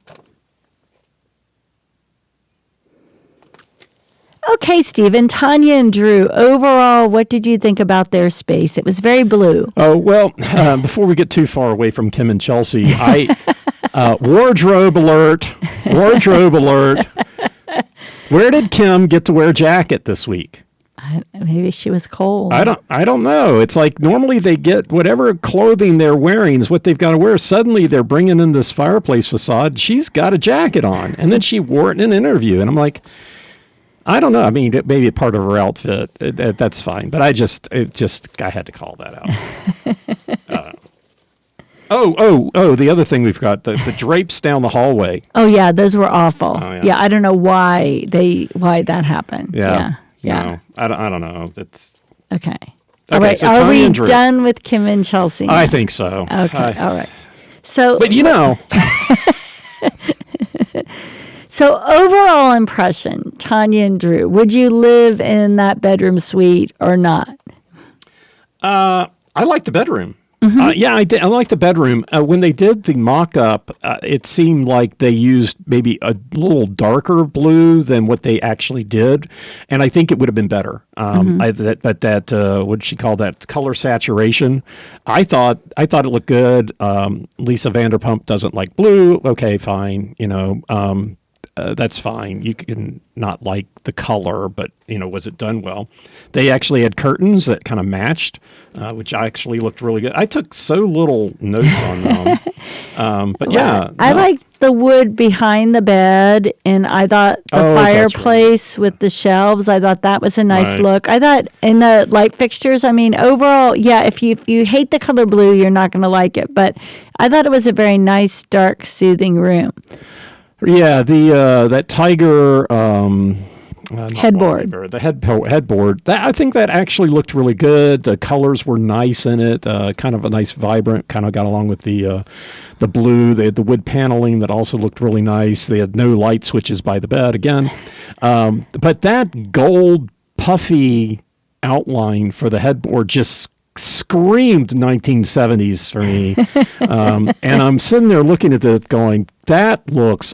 Okay, Stephen, Taniya and Drew, overall, what did you think about their space? It was very blue. Oh, well, before we get too far away from Kim and Chelsea, wardrobe alert. Where did Kim get to wear a jacket this week? Maybe she was cold. I don't know. It's like normally they get whatever clothing they're wearing is what they've got to wear. Suddenly they're bringing in this fireplace facade. She's got a jacket on, and then she wore it in an interview, and I'm like, I don't know. I mean, maybe a part of her outfit. That's fine, but I had to call that out. The other thing we've got, the drapes down the hallway. Oh yeah, those were awful. Oh, yeah, I don't know why that happened. Yeah. No, I don't know. It's okay. All right. So are we and Drew. Done with Kim and Chelsea now? I think so. Okay. All right. So, but So overall impression, Taniya and Drew, would you live in that bedroom suite or not? I like the bedroom. Mm-hmm. I like the bedroom. When they did the mock-up, it seemed like they used maybe a little darker blue than what they actually did, and I think it would have been better. What did she call that? Color saturation. I thought it looked good. Lisa Vanderpump doesn't like blue. Okay, fine. That's fine. You can not like the color, but, was it done well? They actually had curtains that kind of matched, which actually looked really good. I took so little notes on them. But yeah. I liked the wood behind the bed, and I thought the fireplace with the shelves, I thought that was a nice look. I thought in the light fixtures, I mean, overall, yeah, if you hate the color blue, you're not going to like it. But I thought it was a very nice, dark, soothing room. Yeah, that tiger headboard. The headboard. I think that actually looked really good. The colors were nice in it. Kind of a nice, vibrant. Kind of got along with the blue. They had the wood paneling that also looked really nice. They had no light switches by the bed again, but that gold puffy outline for the headboard just screamed 1970s for me. And I'm sitting there looking at it going, that looks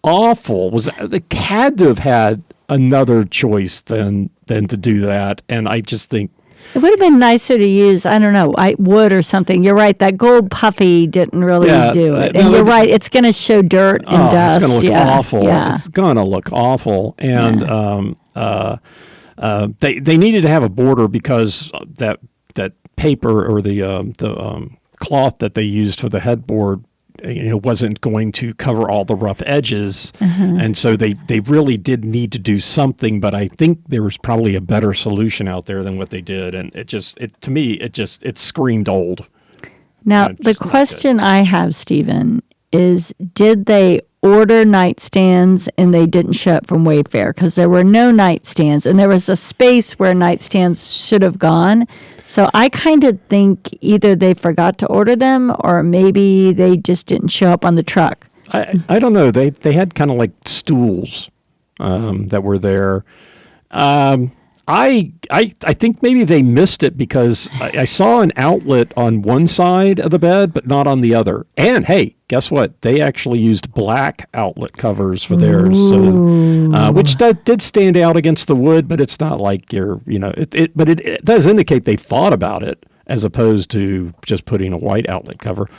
awful. They had to have had another choice than to do that. And I just think it would have been nicer to use, I don't know, wood or something. You're right. That gold puffy didn't really do it. And you're right. It's going to show dirt and dust. It's going to look awful. Yeah. It's going to look awful. And they needed to have a border because that paper or the cloth that they used for the headboard wasn't going to cover all the rough edges. And so they really did need to do something, but I think there was probably a better solution out there than what they did. And to me, it screamed old. Now, the question I have, Stephen, is did they order nightstands and they didn't show up from Wayfair? Because there were no nightstands, and there was a space where nightstands should have gone. So I kind of think either they forgot to order them or maybe they just didn't show up on the truck. I don't know. They had kind of like stools that were there. I think maybe they missed it because I saw an outlet on one side of the bed, but not on the other. And hey, guess what? They actually used black outlet covers for theirs, which did stand out against the wood, but it's not like but it does indicate they thought about it as opposed to just putting a white outlet cover.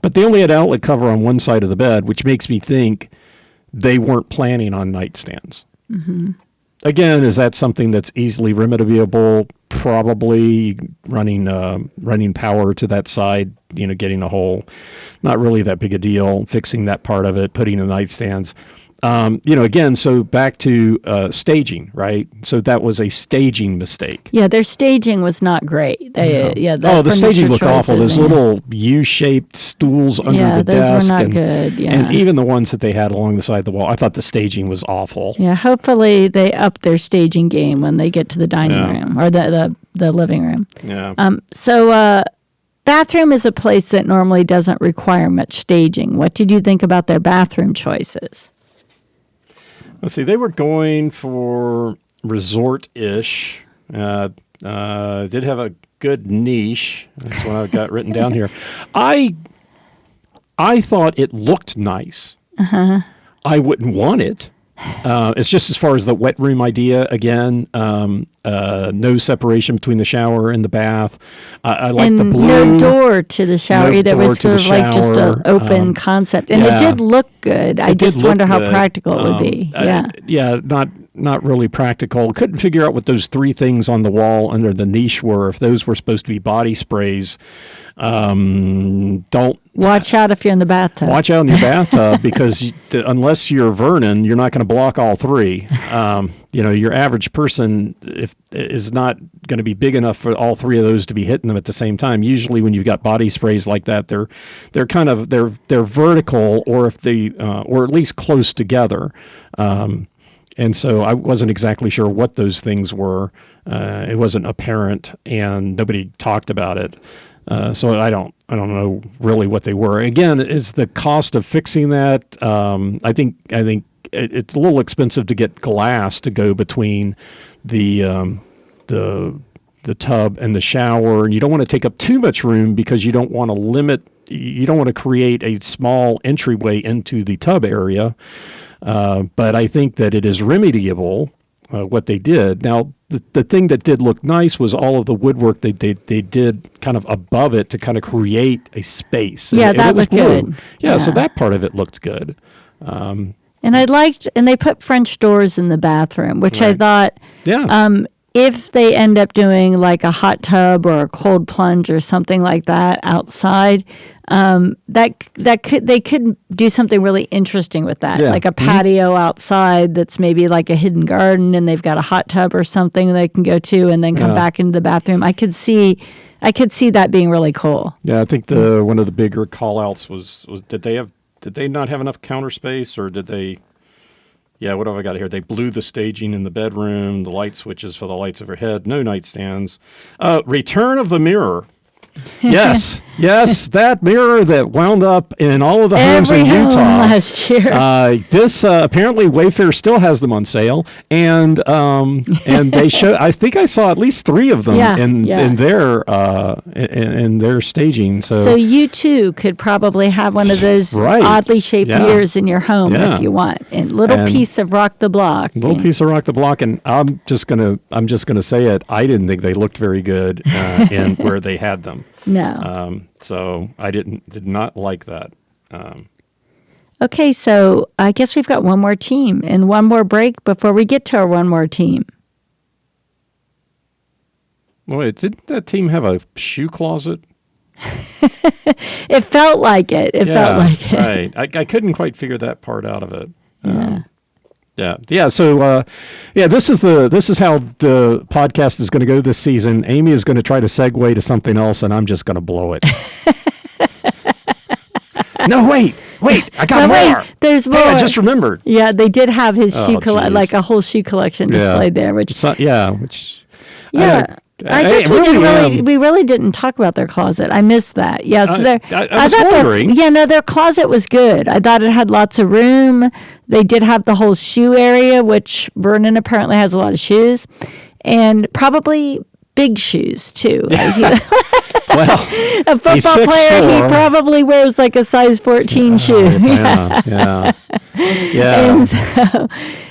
But they only had outlet cover on one side of the bed, which makes me think they weren't planning on nightstands. Mm-hmm. Again, is that something that's easily remediable? Probably running power to that side, getting a hole. Not really that big a deal. Fixing that part of it, putting the nightstands. Again, so back to staging, right? So that was a staging mistake. Yeah, their staging was not great. The staging looked awful. There's little U-shaped stools under the desk. Those were not good. Yeah. And even the ones that they had along the side of the wall, I thought the staging was awful. Yeah, hopefully they up their staging game when they get to the dining room or the living room. Yeah. So bathroom is a place that normally doesn't require much staging. What did you think about their bathroom choices? Let's see. They were going for resort-ish. Did have a good niche. That's what I've got written down here. I thought it looked nice. Uh-huh. I wouldn't want it. It's just as far as the wet room idea. Again, no separation between the shower and the bath. I like the blue. No door to the shower either. It was sort of like just an open concept. And it did look good. I just wonder how practical it would be. Not really practical. Couldn't figure out what those 3 things on the wall under the niche were, if those were supposed to be body sprays. Don't watch out if you're in the bathtub. Watch out in your bathtub because unless you're Vernon, you're not going to block all 3. Your average person is not going to be big enough for all 3 of those to be hitting them at the same time. Usually, when you've got body sprays like that, they're vertical, or if they or at least close together. And so I wasn't exactly sure what those things were. It wasn't apparent, and nobody talked about it. So I don't know really what they were. Again, is the cost of fixing that? I think it's a little expensive to get glass to go between the tub and the shower, and you don't want to take up too much room because you don't want to create a small entryway into the tub area. But I think that it is remediable, what they did. Now, the thing that did look nice was all of the woodwork they did kind of above it to kind of create a space. Yeah, that looked good. Yeah, so that part of it looked good. And they put French doors in the bathroom, which I thought, if they end up doing like a hot tub or a cold plunge or something like that outside, they could do something really interesting with that, like a patio outside that's maybe like a hidden garden, and they've got a hot tub or something they can go to and then come back into the bathroom. I could see that being really cool. Yeah, I think one of the bigger call-outs was did they not have enough counter space, or did they? Yeah, what have I got here? They blew the staging in the bedroom, the light switches for the lights overhead, no nightstands. Return of the mirror. Yes, that mirror that wound up in all of the homes in Utah last year. This apparently Wayfair still has them on sale, and they show. I think I saw at least 3 of them in their staging. So you too could probably have one of those oddly shaped mirrors in your home if you want. And piece of Rock the Block. Piece of Rock the Block, and I'm just gonna say it. I didn't think they looked very good in where they had them. No. So I did not like that. Okay, so I guess we've got one more team and one more break before we get to our one more team. Wait, did that team have a shoe closet? It felt like it. Felt like it. Right. I couldn't quite figure that part out of it. Yeah. So, this is how the podcast is going to go this season. Amy is going to try to segue to something else, and I'm just going to blow it. No, wait. I got more. There's more. Hey, I just remembered. Yeah, they did have his shoe like a whole shoe collection displayed there, I guess we really didn't talk about their closet. I missed that. Yeah, so I was wondering. Their closet was good. I thought it had lots of room. They did have the whole shoe area, which Vernon apparently has a lot of shoes, and probably big shoes too. Well, a football player, 6'4". He probably wears like a size 14 shoe. Yeah.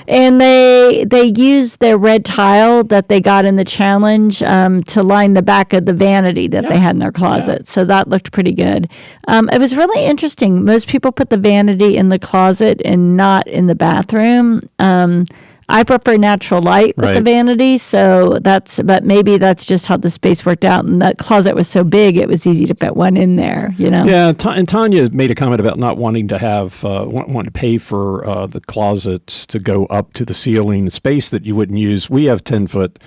And they used their red tile that they got in the challenge to line the back of the vanity that they had in their closet. Yeah. So that looked pretty good. It was really interesting. Most people put the vanity in the closet and not in the bathroom. I prefer natural light with the vanity, but maybe that's just how the space worked out. And that closet was so big, it was easy to fit one in there, Yeah, and Taniya made a comment about not wanting to have, wanting to pay for the closets to go up to the ceiling, space that you wouldn't use. We have 10-foot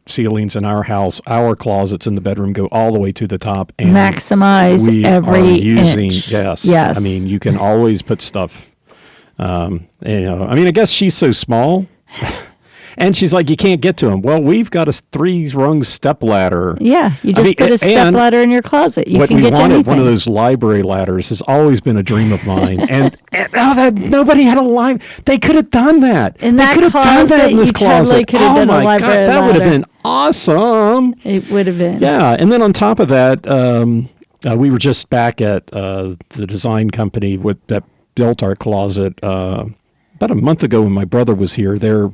ceilings in our house. Our closets in the bedroom go all the way to the top. And maximize every inch. Yes. I mean, you can always put stuff. I guess she's so small, and she's like, you can't get to them. Well, we've got a 3-rung step ladder. Yeah, you just put a step ladder in your closet. You can get to anything. One of those library ladders has always been a dream of mine, and nobody had a line. They could have done that. In that closet, you totally could have done a library ladder. That would have been awesome. It would have been. Yeah, and then on top of that, we were just back at the design company that built our closet about a month ago when my brother was here. They're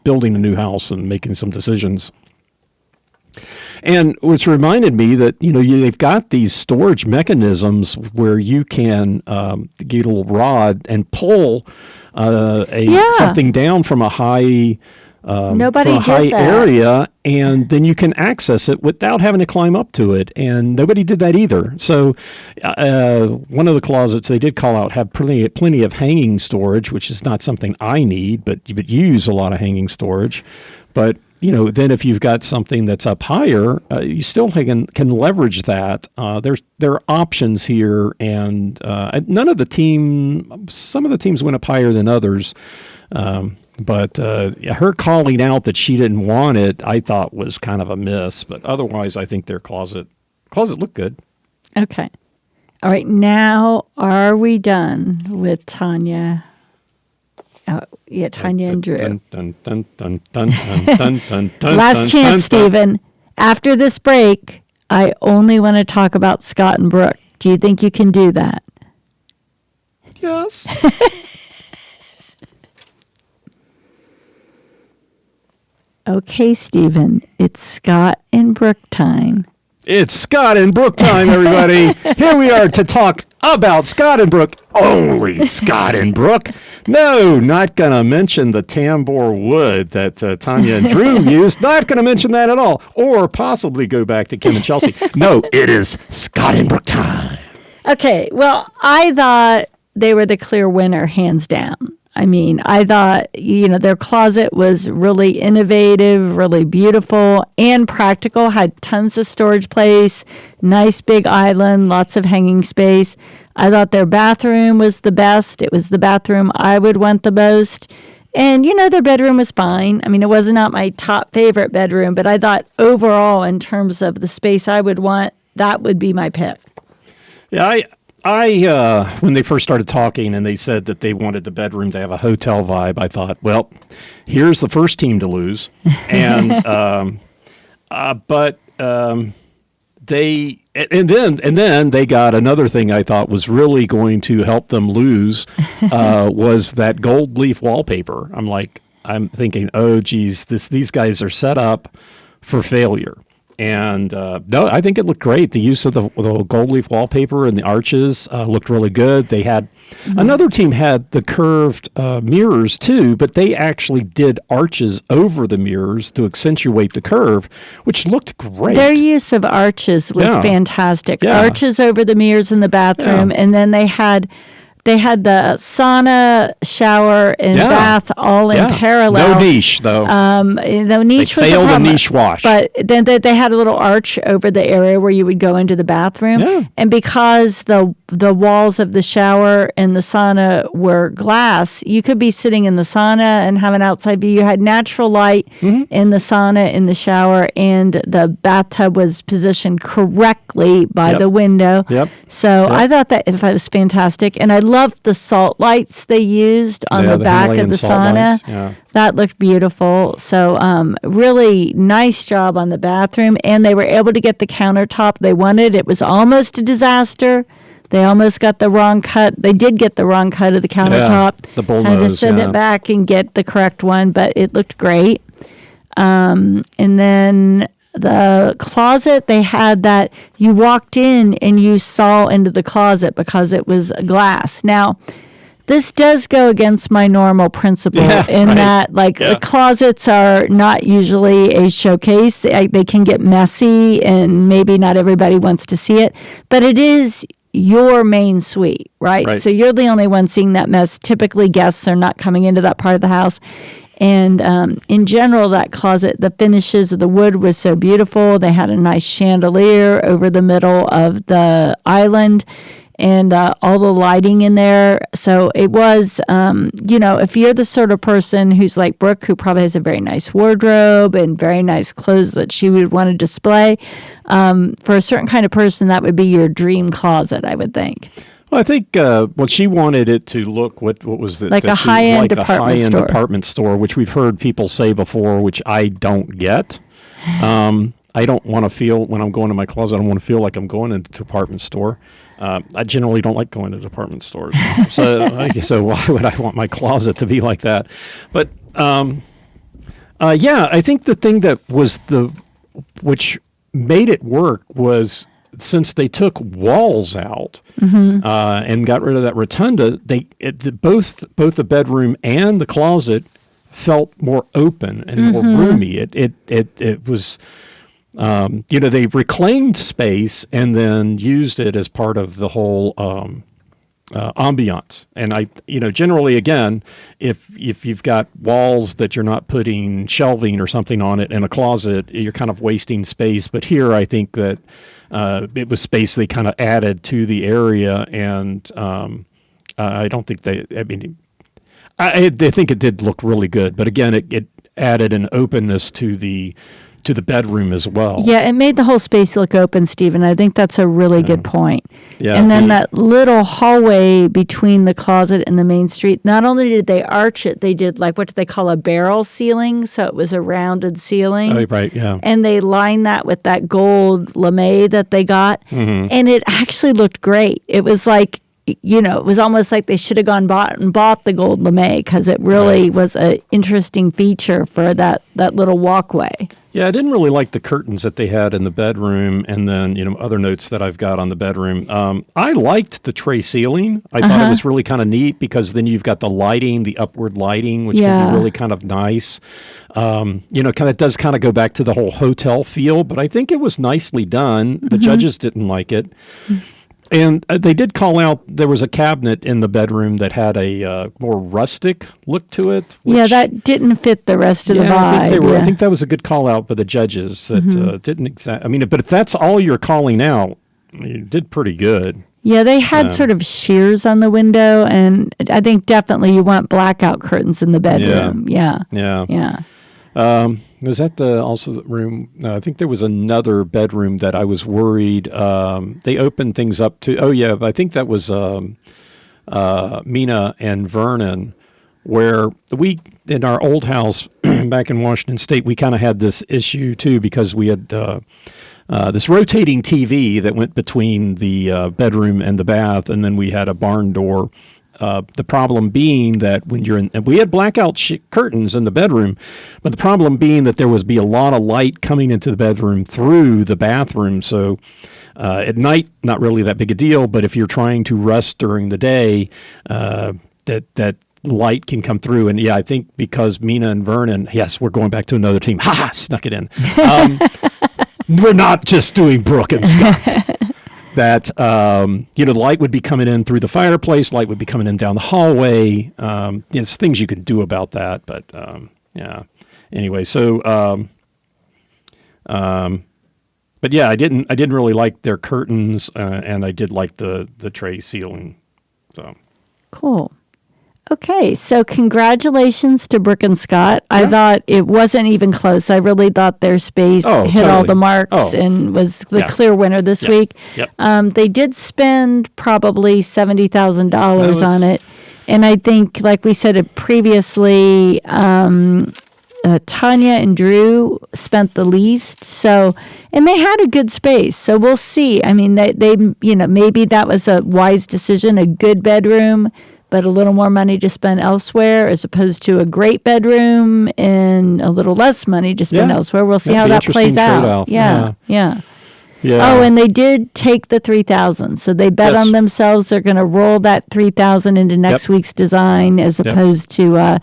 building a new house and making some decisions. And which reminded me that, they've got these storage mechanisms where you can get a little rod and pull something down from a high area, and then you can access it without having to climb up to it. And nobody did that either. So one of the closets they did call out have plenty of hanging storage, which is not something I need, but you use a lot of hanging storage. But then if you've got something that's up higher, you still can leverage that. There are options here, and some of the teams went up higher than others. But her calling out that she didn't want it, I thought was kind of a miss. But otherwise, I think their closet looked good. Okay. All right. Now, are we done with Taniya? Taniya and Drew. Last chance, Stephen. After this break, I only want to talk about Scott and Brooke. Do you think you can do that? Yes. Okay, Stephen. It's Scott and Brooke time. It's Scott and Brooke time, everybody. Here we are to talk about Scott and Brooke. Only Scott and Brooke. No, not going to mention the tambour wood that Taniya and Drew used. Not going to mention that at all. Or possibly go back to Kim and Chelsea. No, it is Scott and Brooke time. Okay, well, I thought they were the clear winner, hands down. I mean, I thought, their closet was really innovative, really beautiful, and practical, had tons of storage space, nice big island, lots of hanging space. I thought their bathroom was the best. It was the bathroom I would want the most. And, their bedroom was fine. I mean, it was not my top favorite bedroom, but I thought overall, in terms of the space I would want, that would be my pick. Yeah, when they first started talking and they said that they wanted the bedroom to have a hotel vibe, I thought, well, here's the first team to lose. And then they got another thing I thought was really going to help them lose was that gold leaf wallpaper. I'm thinking, oh geez, these guys are set up for failure. And no, I think it looked great. The use of the gold leaf wallpaper and the arches looked really good. They had another team had the curved mirrors too, but they actually did arches over the mirrors to accentuate the curve, which looked great. Their use of arches was fantastic. Yeah. Arches over the mirrors in the bathroom, and then they had the sauna, shower, and bath all in parallel. No niche, though. The niche they was failed the niche wash. But then they had a little arch over the area where you would go into the bathroom. Yeah. And because the walls of the shower and the sauna were glass, you could be sitting in the sauna and have an outside view. You had natural light in the sauna, in the shower, and the bathtub was positioned correctly by the window. Yep. So I thought that it was fantastic. And I loved the salt lights they used on the back of the sauna. Yeah. That looked beautiful. So really nice job on the bathroom. And they were able to get the countertop they wanted. It was almost a disaster. They almost got the wrong cut. They did get the wrong cut of the countertop. The bullnose. Had to send it back and get the correct one, but it looked great. And then the closet, they had that you walked in and you saw into the closet because it was glass. Now, this does go against my normal principle that, the closets are not usually a showcase. They can get messy and maybe not everybody wants to see it, but it is your main suite, right? So you're the only one seeing that mess. Typically, guests are not coming into that part of the house. And in general, that closet, the finishes of the wood was so beautiful. They had a nice chandelier over the middle of the island and all the lighting in there. So it was, if you're the sort of person who's like Brooke, who probably has a very nice wardrobe and very nice clothes that she would want to display, for a certain kind of person, that would be your dream closet, I would think. Well, I think she wanted it to look, what was it? Like a high-end department store, which we've heard people say before, which I don't get. I don't want to feel, when I'm going to my closet, I don't want to feel like I'm going into a department store. I generally don't like going to department stores. So why would I want my closet to be like that? But I think the thing that was which made it work was since they took walls out and got rid of that rotunda, both the bedroom and the closet felt more open and more roomy. It was. They reclaimed space and then used it as part of the whole ambiance. And generally, again, if you've got walls that you're not putting shelving or something on it in a closet, you're kind of wasting space. But here, I think that it was space they kind of added to the area, and I don't think I think it did look really good. But again, it added an openness to the bedroom as well. Yeah, it made the whole space look open, Stephen. I think that's a really good point. Yeah, and then that little hallway between the closet and the main street, not only did they arch it, they did what do they call a barrel ceiling, so it was a rounded ceiling. Oh, right, yeah. And they lined that with that gold lame that they got, and it actually looked great. It was it was almost like they should have gone bought the gold lame, because it really was an interesting feature for that little walkway. Yeah, I didn't really like the curtains that they had in the bedroom, and then other notes that I've got on the bedroom. I liked the tray ceiling. I thought it was really kind of neat, because then you've got the lighting, the upward lighting, which can be really kind of nice. Kind of does kind of go back to the whole hotel feel, but I think it was nicely done. The judges didn't like it. And they did call out, there was a cabinet in the bedroom that had a more rustic look to it. Yeah, that didn't fit the rest of the vibe. I think that was a good call out by the judges that didn't exactly. But if that's all you're calling out, you did pretty good. Yeah, they had sort of shears on the window, and I think definitely you want blackout curtains in the bedroom. Yeah. Was that also the room? No, I think there was another bedroom that I was worried. They opened things up to. Oh yeah, I think that was Mina and Vernon, where we in our old house back in Washington State, we kind of had this issue too, because we had this rotating TV that went between the bedroom and the bath, and then we had a barn door. The problem being that when you're we had blackout curtains in the bedroom, but the problem being that there would be a lot of light coming into the bedroom through the bathroom. So at night, not really that big a deal, but if you're trying to rest during the day, that light can come through. And I think because Mina and Vernon, yes, we're going back to another team. Ha! Snuck it in. We're not just doing Brooke and Scott. That, the light would be coming in through the fireplace, light would be coming in down the hallway. There's things you can do about that, but, Anyway, so, but yeah, I didn't really like their curtains, and I did like the tray ceiling, so. Cool. Okay, so congratulations to Brooke and Scott. Yeah. I thought it wasn't even close. I really thought their space hit all the marks and was the clear winner this week. Yep. They did spend probably $70,000 on it. And I think, like we said previously, Taniya and Drew spent the least. And they had a good space. So we'll see. I mean, they maybe that was a wise decision, a good bedroom, but a little more money to spend elsewhere, as opposed to a great bedroom and a little less money to spend elsewhere. We'll see how that plays out. Yeah. Oh, and they did take the $3,000. So they bet on themselves. They're going to roll that $3,000 into next week's design, as opposed to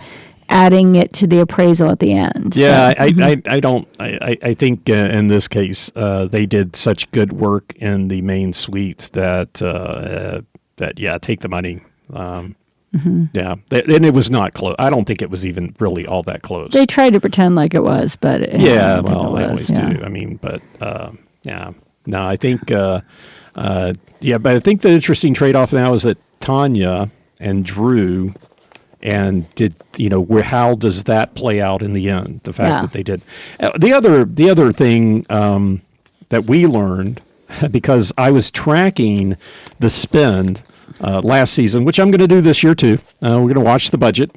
adding it to the appraisal at the end. Yeah, so, I think in this case, they did such good work in the main suite that take the money. Yeah, and it was not close. I don't think it was even really all that close. They tried to pretend like it was, but they always do. I mean, but no, I think but I think the interesting trade-off now is that Taniya and Drew, and how does that play out in the end? The fact that they did. The other thing that we learned, because I was tracking the spend last season, which I'm going to do this year too. We're going to watch the budget.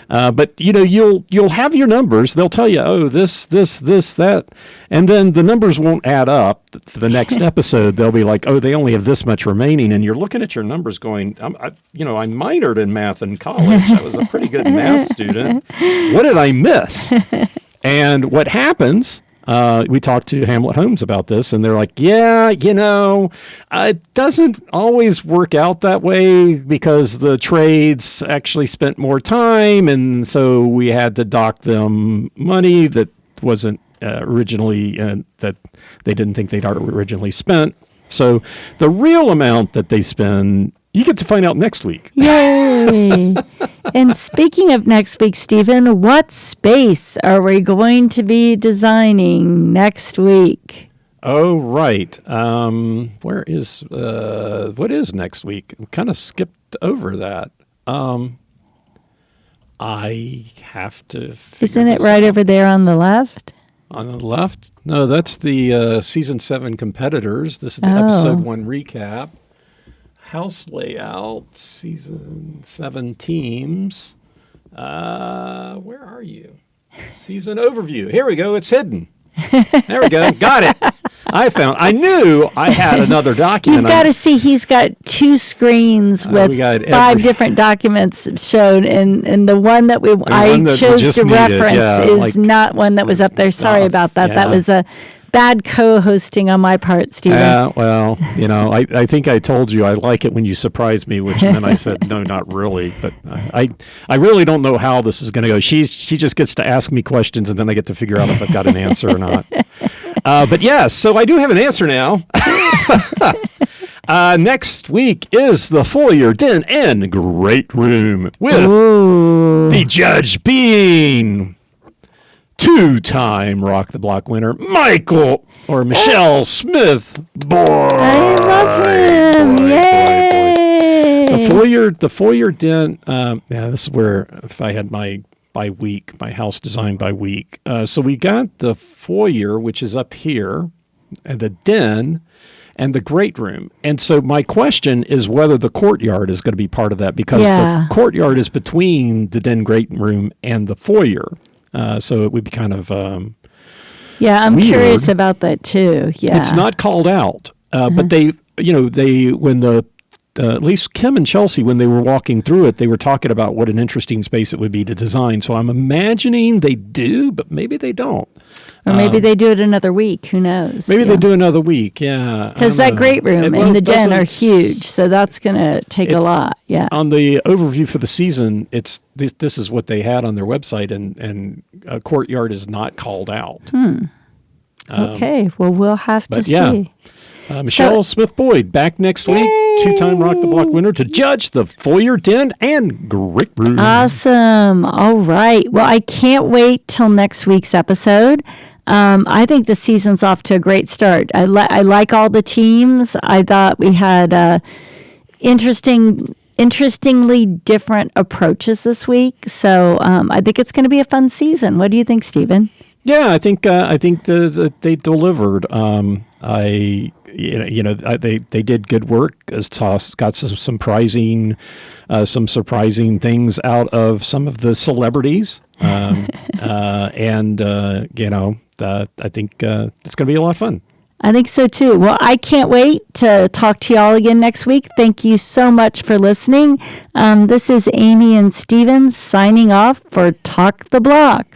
But you'll have your numbers. They'll tell you, oh, this, that, and then the numbers won't add up for the next episode. They'll be like, oh, they only have this much remaining, and you're looking at your numbers, going, I minored in math in college. I was a pretty good math student. What did I miss? And what happens? We talked to Hamlet Homes about this, and they're like, yeah, it doesn't always work out that way because the trades actually spent more time, and so we had to dock them money that wasn't originally, that they didn't think they'd originally spent. So the real amount that they spend, you get to find out next week. Yay! And speaking of next week, Stephen, what space are we going to be designing next week? Oh, right. What is next week? We kind of skipped over that. I have to figure Isn't it this right out. over there on the left? On the left? No, that's the Season 7 competitors. This is the Episode 1 recap. House layout, Season 7 teams. Where are you? Season overview. Here we go. It's hidden. There we go. Got it. I knew I had another document. You've got to see he's got 2 screens with 5 different documents shown, and the one that I chose to reference is not one that was up there. Sorry about that. Yeah. That was a bad co-hosting on my part, Stephen. Yeah, well, I think I told you I like it when you surprise me, and then I said, no, not really. But I really don't know how this is going to go. She just gets to ask me questions, and then I get to figure out if I've got an answer or not. But yes, so I do have an answer now. Next week is the Foyer, Den, and Great Room with the judge being 2-time Rock the Block winner, Michelle Smith. Boy, I love him. Yay! The Foyer Den. This is where if I had my house designed by week. So we got the Foyer, which is up here, and the Den, and the Great Room. And so my question is whether the courtyard is going to be part of that, because the courtyard is between the Den, Great Room, and the Foyer. So it would be kind of I'm weird. Curious about that too. Yeah, it's not called out, but they when at least Kim and Chelsea, when they were walking through it, they were talking about what an interesting space it would be to design. So I'm imagining they do, but maybe they don't. Or maybe they do it another week. Who knows? Maybe they do another week. Yeah, because that Great Room and the Den are huge, so that's going to take a lot. Yeah. On the overview for the season, this is what they had on their website, and courtyard is not called out. Okay, well, we'll have to see. Michelle Smith Boyd back next week, 2-time Rock the Block winner, to judge the Foyer, Den, and Great Room. Awesome. All right. Well, I can't wait till next week's episode. I think the season's off to a great start. I like all the teams. I thought we had interestingly different approaches this week. So I think it's going to be a fun season. What do you think, Stephen? Yeah, I think they delivered. They did good work. Got some surprising things out of some of the celebrities, I think it's going to be a lot of fun. I think so too. Well, I can't wait to talk to y'all again next week. Thank you so much for listening. This is Amy and Stephen signing off for Talk the Block.